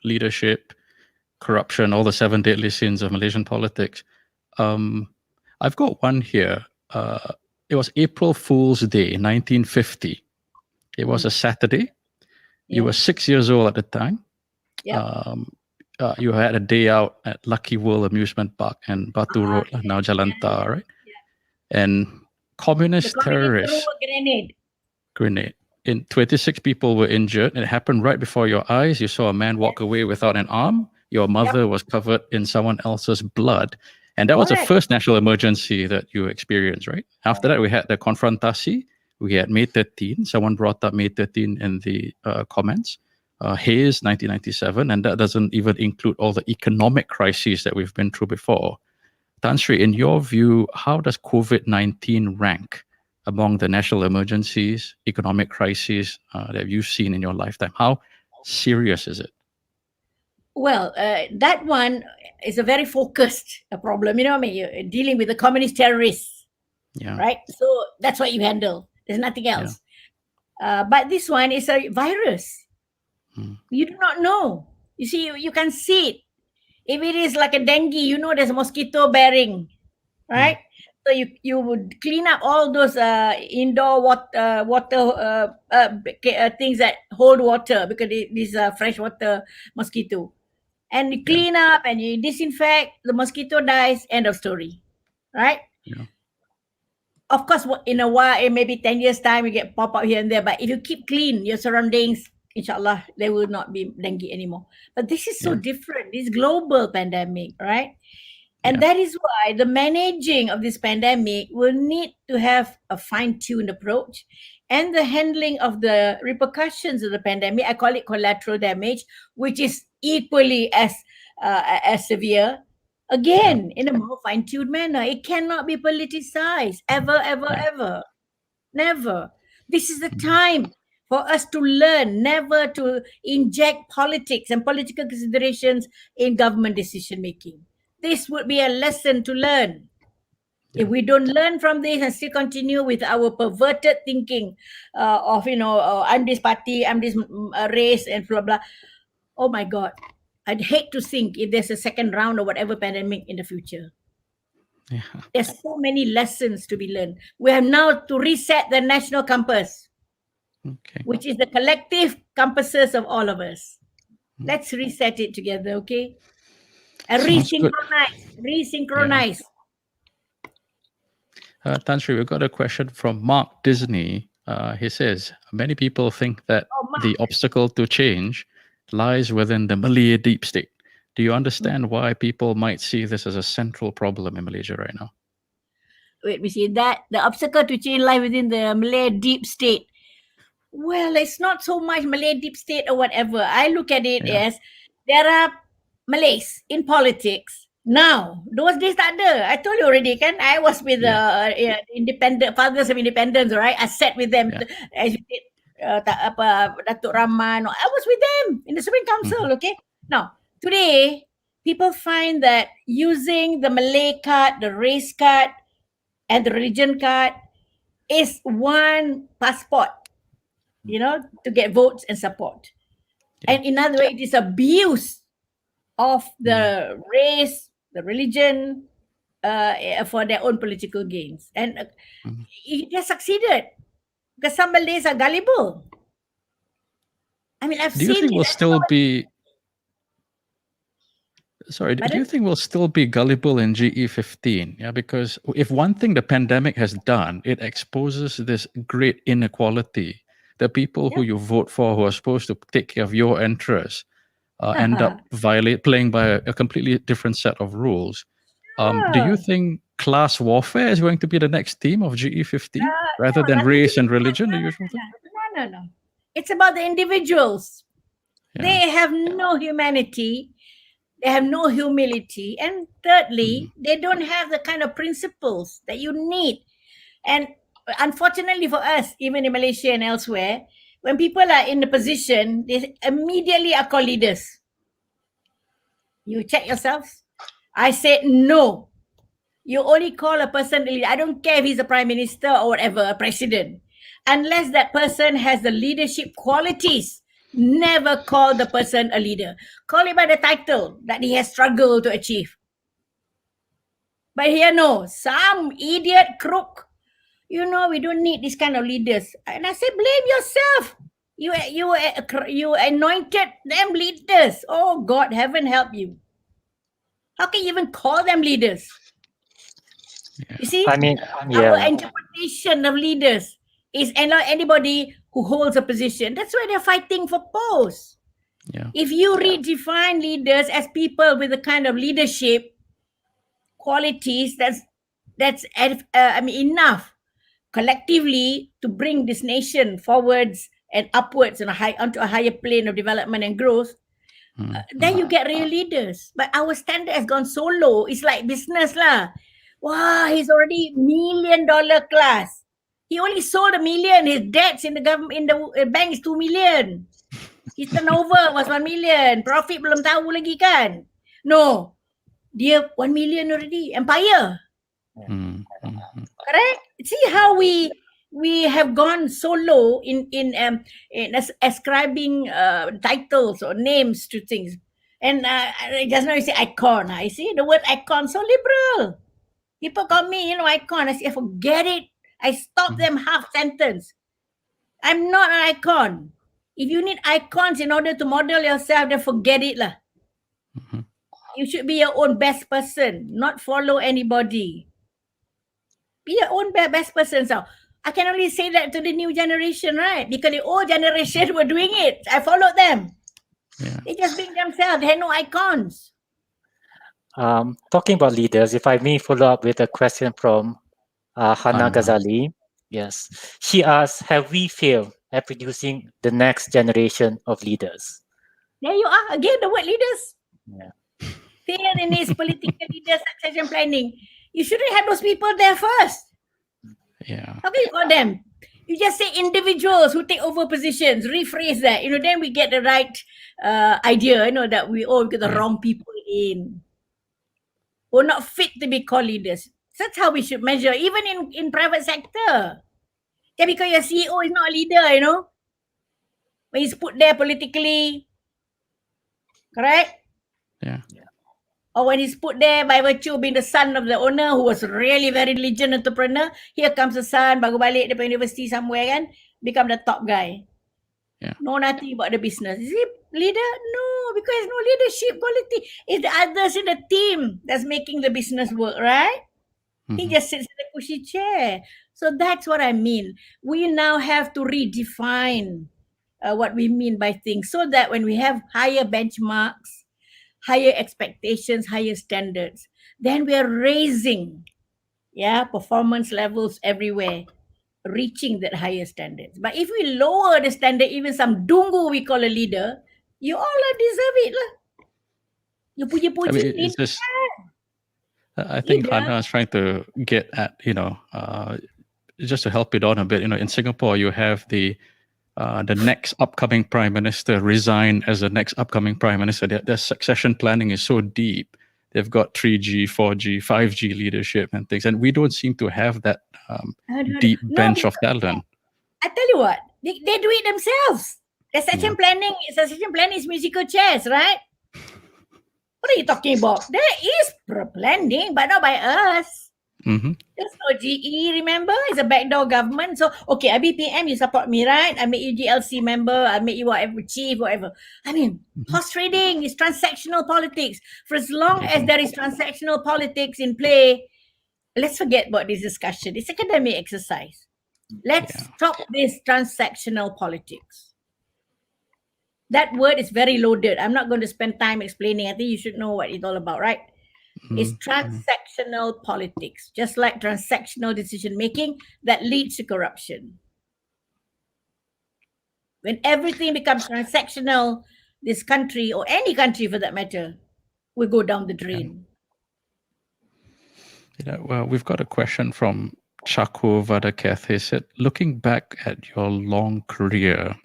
leadership, corruption, all the 7 deadly sins of Malaysian politics. I've got one here. It was April Fool's Day, 1950. It was a Saturday. You were 6 years old at the time. Yeah. You had a day out at Lucky World Amusement Park and Batu Road, now Jalan Tar, right? And communist terrorists threw a grenade. 26 people were injured. It happened right before your eyes. You saw a man walk away without an arm. Your mother was covered in someone else's blood. And that was the first national emergency that you experienced, right? After that, we had the confrontasi. We had May 13. Someone brought up May 13 in the comments. Hayes, 1997. And that doesn't even include all the economic crises that we've been through before. Tan Sri, in your view, how does COVID-19 rank among the national emergencies, economic crises that you've seen in your lifetime? How serious is it? Well, that one is a very focused problem. You're dealing with the communist terrorists, right? So that's what you handle. There's nothing else. But this one is a virus. You do not know. You see, you can see it. If it is like a dengue, there's a mosquito bearing, right? So you would clean up all those indoor water things that hold water because these are freshwater mosquito. And you clean up and you disinfect, the mosquito dies, end of story, right? Yeah. Of course, in a while, in maybe 10 years' time, you get pop up here and there. But if you keep clean your surroundings, inshallah, there will not be dengue anymore. But this is so different. This global pandemic, right? And that is why the managing of this pandemic will need to have a fine-tuned approach, and the handling of the repercussions of the pandemic, I call it collateral damage, which is equally as severe, again, in a more fine-tuned manner. It cannot be politicized, ever. Never. This is the time for us to learn never to inject politics and political considerations in government decision-making. this would be a lesson to learn. If we don't learn from this and still continue with our perverted thinking of, I'm this party, I'm this race and blah, blah. Oh my God. I'd hate to think if there's a second round or whatever pandemic in the future. Yeah. There's so many lessons to be learned. We have now to reset the national compass, Okay. which is the collective compasses of all of us. Let's reset it together, okay? And Sounds good. resynchronize. Tan Sri, we've got a question from Mark Disney. He says, many people think that the obstacle to change lies within the Malay deep state. Do you understand why people might see this as a central problem in Malaysia right now? Wait, we see that the obstacle to change lies within the Malay deep state. Well, it's not so much Malay deep state or whatever. I look at it as there are Malays in politics now. Those days tak ada. I told you already, kan? I was with the independent fathers of independence, right? I sat with them as we did Datuk Rahman. I was with them in the Supreme Council, okay? Now, today, people find that using the Malay card, the race card, and the religion card is one passport, to get votes and support. And in other way, it is abuse of the race, the religion, for their own political gains. And they succeeded because some Malays are gullible. I mean, I've Do you seen... think we'll still be... Sorry, do you think we'll still be gullible in GE15? Yeah, because if one thing the pandemic has done, it exposes this great inequality. The people who you vote for, who are supposed to take care of your interests, end up playing by a completely different set of rules. Do you think class warfare is going to be the next theme of GE15 rather than race and religion, the usual thing? No. It's about the individuals. Yeah. They have no humanity. They have no humility. And thirdly, they don't have the kind of principles that you need. And unfortunately for us, even in Malaysia and elsewhere, when people are in the position, they immediately are called leaders. You check yourselves. I said no. You only call a person a leader. I don't care if he's a prime minister or whatever, a president. Unless that person has the leadership qualities, never call the person a leader. Call him by the title that he has struggled to achieve. But here, no. Some idiot crook. We don't need this kind of leaders. And I said, blame yourself. You anointed them leaders. Oh, God, heaven help you. How can you even call them leaders? Yeah. You see, I mean, our interpretation of leaders is anybody who holds a position. That's why they're fighting for posts. Yeah. If you redefine leaders as people with the kind of leadership qualities, that's enough collectively to bring this nation forwards and upwards onto a higher plane of development and growth, then you get real leaders. But our standard has gone so low. It's like business lah. Wow, he's already $1 million class. He only sold 1 million. His debts in the government, in the bank is 2 million. His turnover was 1 million. Profit belum tahu lagi kan? No, dia 1 million already. Empire. Correct? See how we have gone so low in ascribing titles or names to things. And just now you say icon. I see the word icon so liberal. People call me, icon. I say, forget it. I stop them half sentence. I'm not an icon. If you need icons in order to model yourself, then forget it lah. You should be your own best person, not follow anybody. Be your own best person. So I can only say that to the new generation, right? Because the old generation were doing it. I followed them. Yeah. They just being themselves. They had no icons. Talking about leaders, if I may follow up with a question from Hana Ghazali. Yes. She asks, have we failed at producing the next generation of leaders? There you are. Again, the word leaders. Yeah. Failed in his political leader succession planning. You shouldn't have those people there first. Yeah. How can you call them? You just say individuals who take over positions. Rephrase that. Then we get the right idea. That we all get the wrong people in. who are not fit to be called leaders. That's how we should measure, even in private sector. Just because your CEO is not a leader, when he's put there politically, correct? Yeah. Or when he's put there by virtue of being the son of the owner who was really very diligent entrepreneur, here comes the son, baru balik daripada university somewhere kan, become the top guy. Yeah. Know nothing about the business. Is he leader? No, because no leadership quality. It's the others in the team that's making the business work, right? He just sits in the cushy chair. So that's what I mean. We now have to redefine what we mean by things so that when we have higher benchmarks, higher expectations, higher standards, then we are raising performance levels everywhere, reaching that higher standards. But if we lower the standard, even some dungu we call a leader, you all deserve it lah. You puji-puji. I mean, it's just, I think Hannah is trying to get at, just to help it on a bit, in Singapore, you have the next upcoming prime minister resign as the next upcoming prime minister. Their succession planning is so deep. They've got 3G, 4G, 5G leadership and things. And we don't seem to have that deep bench of talent. I tell you what, they do it themselves. The succession planning is musical chairs, right? What are you talking about? There is planning, but not by us. There's no GE, remember? It's a backdoor government. So, okay, I be PM, you support me, right? I make you GLC member, I make you whatever, chief, whatever. I mean, horse trading is transactional politics. For as long as there is transactional politics in play, let's forget about this discussion. It's academic exercise. Let's stop this transactional politics. That word is very loaded. I'm not going to spend time explaining. I think you should know what it's all about, right? It's transactional politics, just like transactional decision making that leads to corruption. When everything becomes transactional, this country, or any country for that matter, will go down the drain. Well, we've got a question from Chaku Vadaketh. He said, looking back at your long career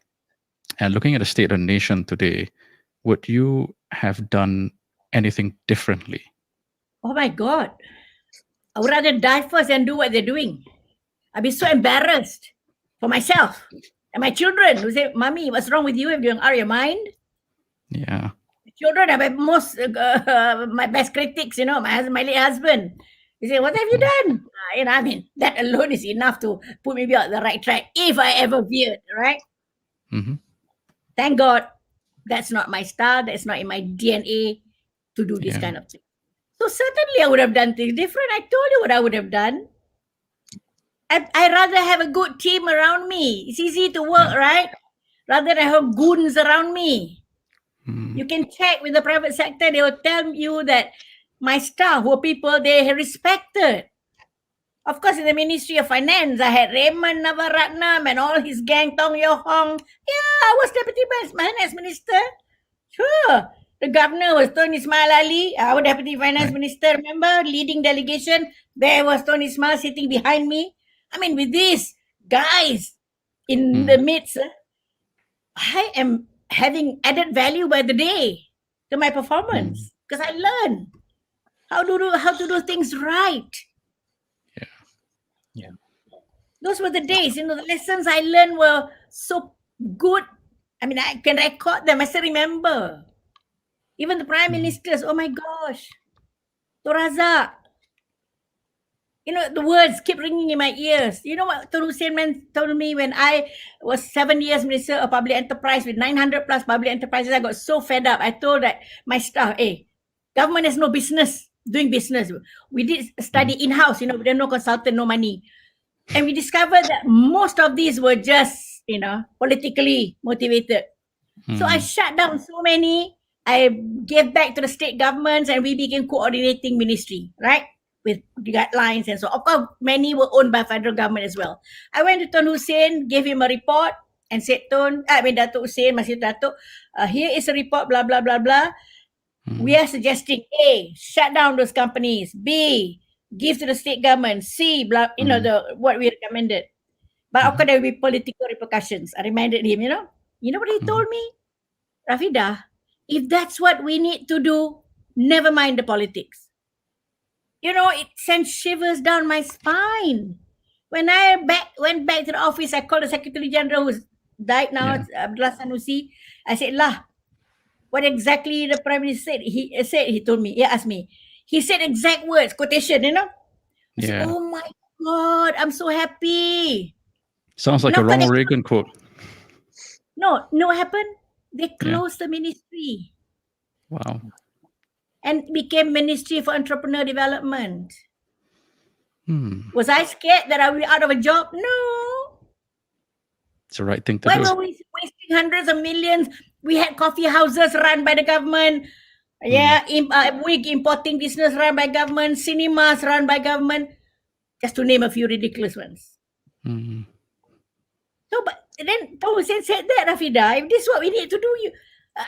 and looking at the state of the nation today, would you have done anything differently? Oh my God. I would rather die first than do what they're doing. I'd be so embarrassed for myself and my children who say, Mommy, what's wrong with you? Are you out of your mind? Yeah. The children are my best critics, my late husband. They say, what have you done? I mean, that alone is enough to put me on the right track if I ever veered, right? Thank God that's not my style. That's not in my DNA to do this kind of thing. So certainly I would have done things different. I told you what I would have done. I'd rather have a good team around me. It's easy to work, right? Rather than have goons around me. You can check with the private sector. They will tell you that my staff were people they respected. Of course, in the Ministry of Finance, I had Raymond Navaratnam and all his gang, Tong Yo Hong. Yeah, I was Deputy Finance Minister. Sure. The governor was Tony Ismail Ali, our Deputy Finance Minister, remember? Leading delegation. There was Tony Ismail sitting behind me. I mean, with these guys in the midst, I am having added value by the day to my performance because I learn how to do things right. Yeah. Those were the days, the lessons I learned were so good. I mean, I can record them. I still remember. Even the prime ministers, oh my gosh. Torazak. The words keep ringing in my ears. You know what Tun Hussein told me when I was 7 years Minister of Public Enterprise with 900 plus public enterprises? I got so fed up. I told that my staff, government has no business doing business. We did study in-house, we had no consultant, no money. And we discovered that most of these were just, politically motivated. So I shut down so many. I gave back to the state governments and we became coordinating ministry, right? With guidelines and so on. Of course, many were owned by federal government as well. I went to Tun Hussein, gave him a report and said, Datuk Hussein, Masih Datuk, here is a report, blah, blah, blah, blah. We are suggesting A, shut down those companies. B, give to the state government. C, blah, what we recommended. But of course, there will be political repercussions. I reminded him, You know what he told me? Rafidah, if that's what we need to do, never mind the politics. it sent shivers down my spine. When I went back to the office, I called the Secretary General, who's died now, Yeah. it's Abdullah Sanusi. I said, what exactly the Prime Minister said? He told me, he asked me. He said exact words, quotation, I said, Yeah. oh my God, I'm so happy. Sounds like a Ronald Reagan quote. No, what happened? They closed the ministry. Wow. And became Ministry for Entrepreneur Development. Hmm. Was I scared that I would be out of a job? No. It's the right thing to Why do. were we wasting hundreds of millions? We had coffee houses run by the government. Yeah, wig importing business run by government, cinemas run by government, just to name a few ridiculous ones. Hmm. So, but then Tan Hussein said that, Rafidah, if this is what we need to do,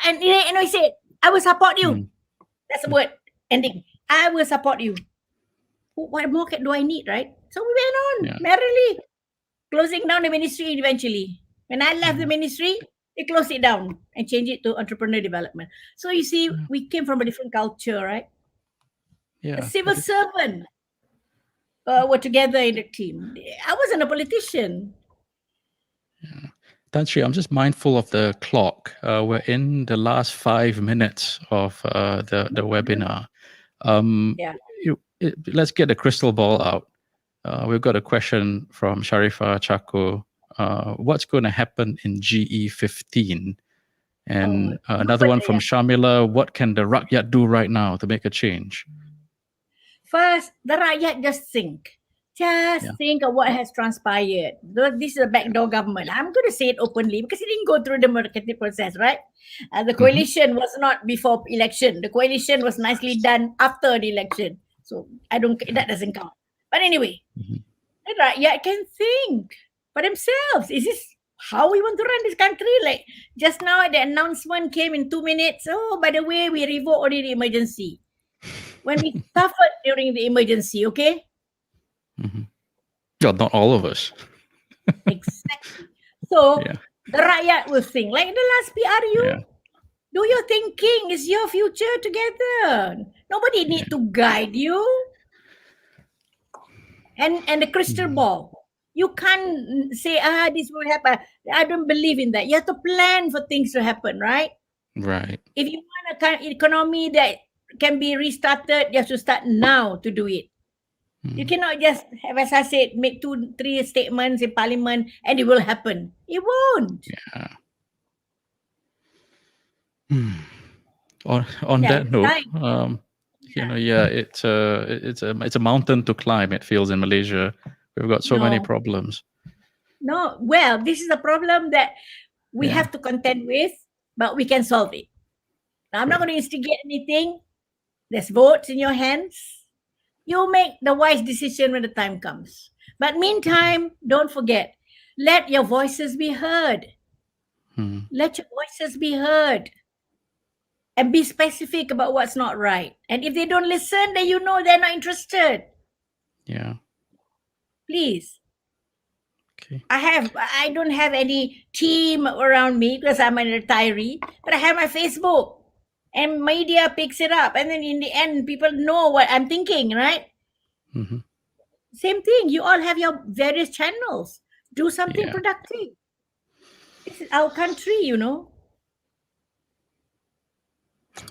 and he said, I will support you. That's the word, ending. I will support you. What more do I need, right? So we went on merrily, closing down the ministry eventually. When I left the ministry, they closed it down and changed it to entrepreneur development. So you see, we came from a different culture, right? Yeah. A civil servant were together in the team. I wasn't a politician. Yeah. Tan Sri, I'm just mindful of the clock. We're in the last 5 minutes of the webinar. Let's get the crystal ball out. We've got a question from Sharifah Chako. What's going to happen in GE15? And another one from Shamila. What can the Rakyat do right now to make a change? First, the Rakyat just think. Think of what has transpired. This is a backdoor government. I'm going to say it openly because it didn't go through the democratic process, right? The coalition was not before election. The coalition was nicely done after the election. So that doesn't count. But anyway, the Rakyat can think for themselves. Is this how we want to run this country? Like just now, the announcement came in 2 minutes. Oh, by the way, we revoked already the emergency. When we suffered during the emergency, okay? Well, not all of us. Exactly. So the Rakyat will think like the last PRU. Do your thinking. It's your future together. Nobody need to guide you. And the crystal ball. You can't say, this will happen. I don't believe in that. You have to plan for things to happen, right? Right. If you want an economy that can be restarted, you have to start now to do it. You cannot just, as I said, make 2-3 statements in parliament and it will happen. It won't. On that note, it's a mountain to climb. It feels in Malaysia, we've got so many problems. No, well, this is a problem that we have to contend with, but we can solve it. Now, I'm not going to instigate anything. There's votes in your hands. You make the wise decision when the time comes. But meantime, don't forget, let your voices be heard. Let your voices be heard. And be specific about what's not right. And if they don't listen, then you know they're not interested. Yeah. Please. Okay. I don't have any team around me because I'm a retiree, but I have my Facebook. And media picks it up. And then in the end, people know what I'm thinking, right? Same thing. You all have your various channels. Do something productive. This is our country,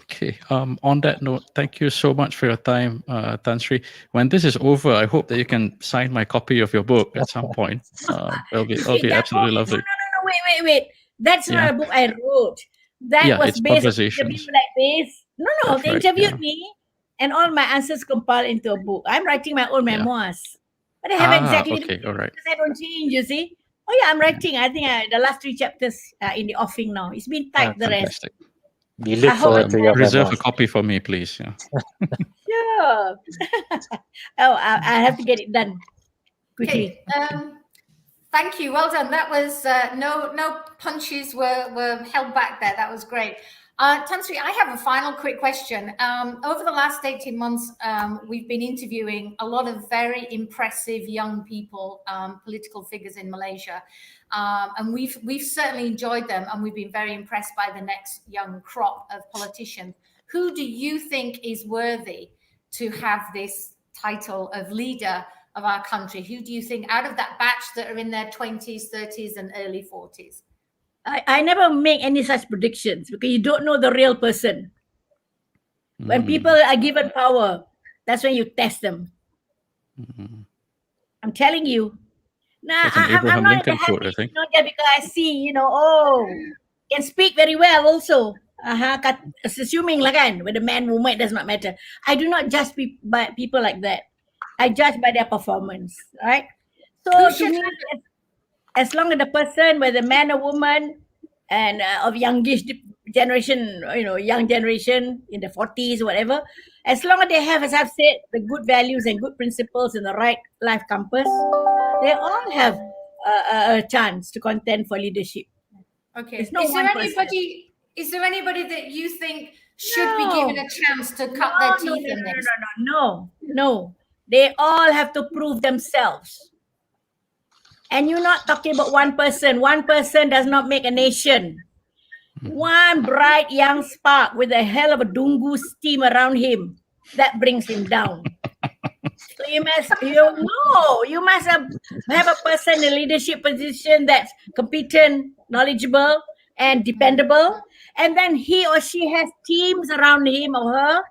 Okay. On that note, thank you so much for your time, Tan Sri. When this is over, I hope that you can sign my copy of your book at some point. It'll be absolutely lovely. No, wait. That's not a book I wrote. That was based on interview like this. No, they interviewed me and all my answers compiled into a book. I'm writing my own memoirs. But I haven't exactly because I don't change, you see. Oh yeah, I'm writing. I think the last 3 chapters are in the offing now. It's been typed, the rest. We look forward to your reserve memoirs. a copy for me, please. Sure. I have to get it done quickly. Okay. Thank you. Well done. That was no punches were held back there. That was great. Tan Sri, I have a final quick question. Over the last 18 months, we've been interviewing a lot of very impressive young people, political figures in Malaysia. And we've certainly enjoyed them, and we've been very impressed by the next young crop of politicians. Who do you think is worthy to have this title of leader of our country? Who do you think out of that batch that are in their 20s, 30s and early 40s? I never make any such predictions because you don't know the real person. When people are given power, that's when you test them. I'm telling you. Now, That's an I'm Abraham not Lincoln happy, quote, I think. not just because I see, can speak very well also. Assuming like whether man, woman, it does not matter. I do not judge by people like that. I judge by their performance, right? So to me, as long as the person, whether man or woman, and of youngish generation, young generation in the 40s or whatever, as long as they have, as I've said, the good values and good principles and the right life compass, they all have a chance to contend for leadership. Okay. No is there anybody that you think should be given a chance to cut their teeth in this? No. They all have to prove themselves. And you're not talking about one person. One person does not make a nation. One bright young spark with a hell of a dungu steam around him, that brings him down. So you must have a person in a leadership position that's competent, knowledgeable, and dependable. And then he or she has teams around him or her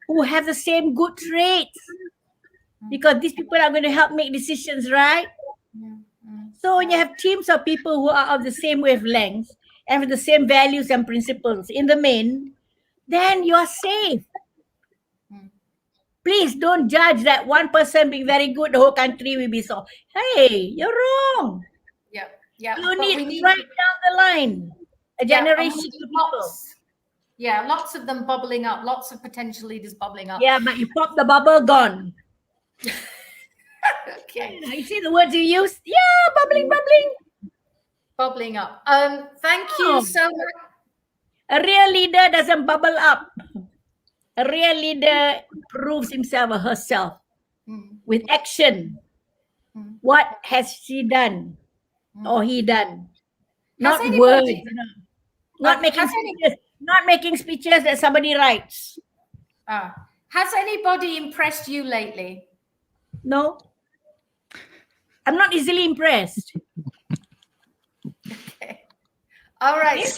who have the same good traits. Because these people are going to help make decisions, right? So when you have teams of people who are of the same wavelength and with the same values and principles in the main, then you are safe. Please don't judge that one person being very good, the whole country will be so. Hey, you're wrong. Yeah. You need right down the line a generation of people. Yeah, lots of them bubbling up, lots of potential leaders bubbling up. Yeah, but you pop the bubble, gone. Okay. You see the words you use? Yeah, bubbling up. Thank you so much. A real leader doesn't bubble up. A real leader proves himself or herself with action. What has she done or he done? Not words. Not making speeches that somebody writes. Has anybody impressed you lately? No. I'm not easily impressed. Okay. All right.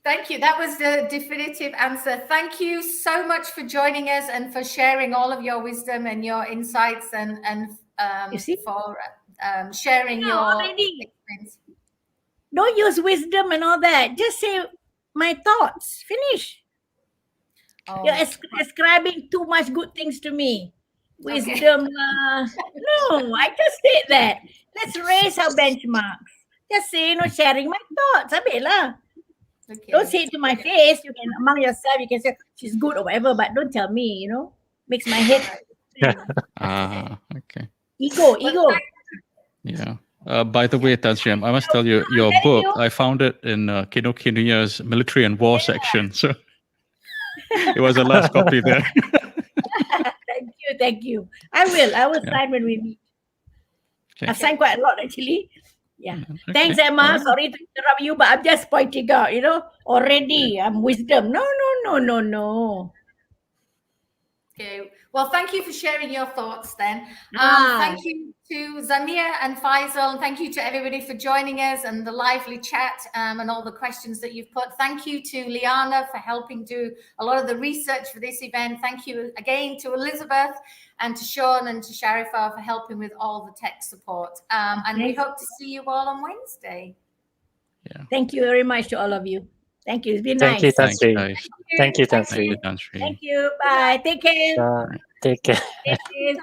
Thank you. That was the definitive answer. Thank you so much for joining us and for sharing all of your wisdom and your insights and for sharing your experience. Don't use wisdom and all that. Just say my thoughts. Finish. You're ascribing too much good things to me. Wisdom. No, I just said that. Let's raise our benchmarks. Just say, sharing my thoughts. Okay. Don't say it to my face. You can, among yourself, you can say she's good or whatever, but don't tell me, makes my head. Okay. Ego. Yeah. By the way, Tan Sri, I must tell you, your book, I found it in Kinokuniya's military and war section. So it was the last copy there. Thank you. I will sign when we meet. Okay. I've signed quite a lot actually. Yeah. Okay. Thanks, Emma. Sorry to interrupt you, but I'm just pointing out, already I'm wisdom. No. Okay. Well, thank you for sharing your thoughts then. Thank you to Zamir and Faisal, and thank you to everybody for joining us and the lively chat and all the questions that you've put. Thank you to Lyana for helping do a lot of the research for this event. Thank you again to Elizabeth and to Sean and to Sharifa for helping with all the tech support. And we hope to see you all on Wednesday. Yeah. Thank you very much to all of you. Thank you. It's been nice. Thank you, Tan Sri. Thank you. Bye. Take care. Take care. Thank you.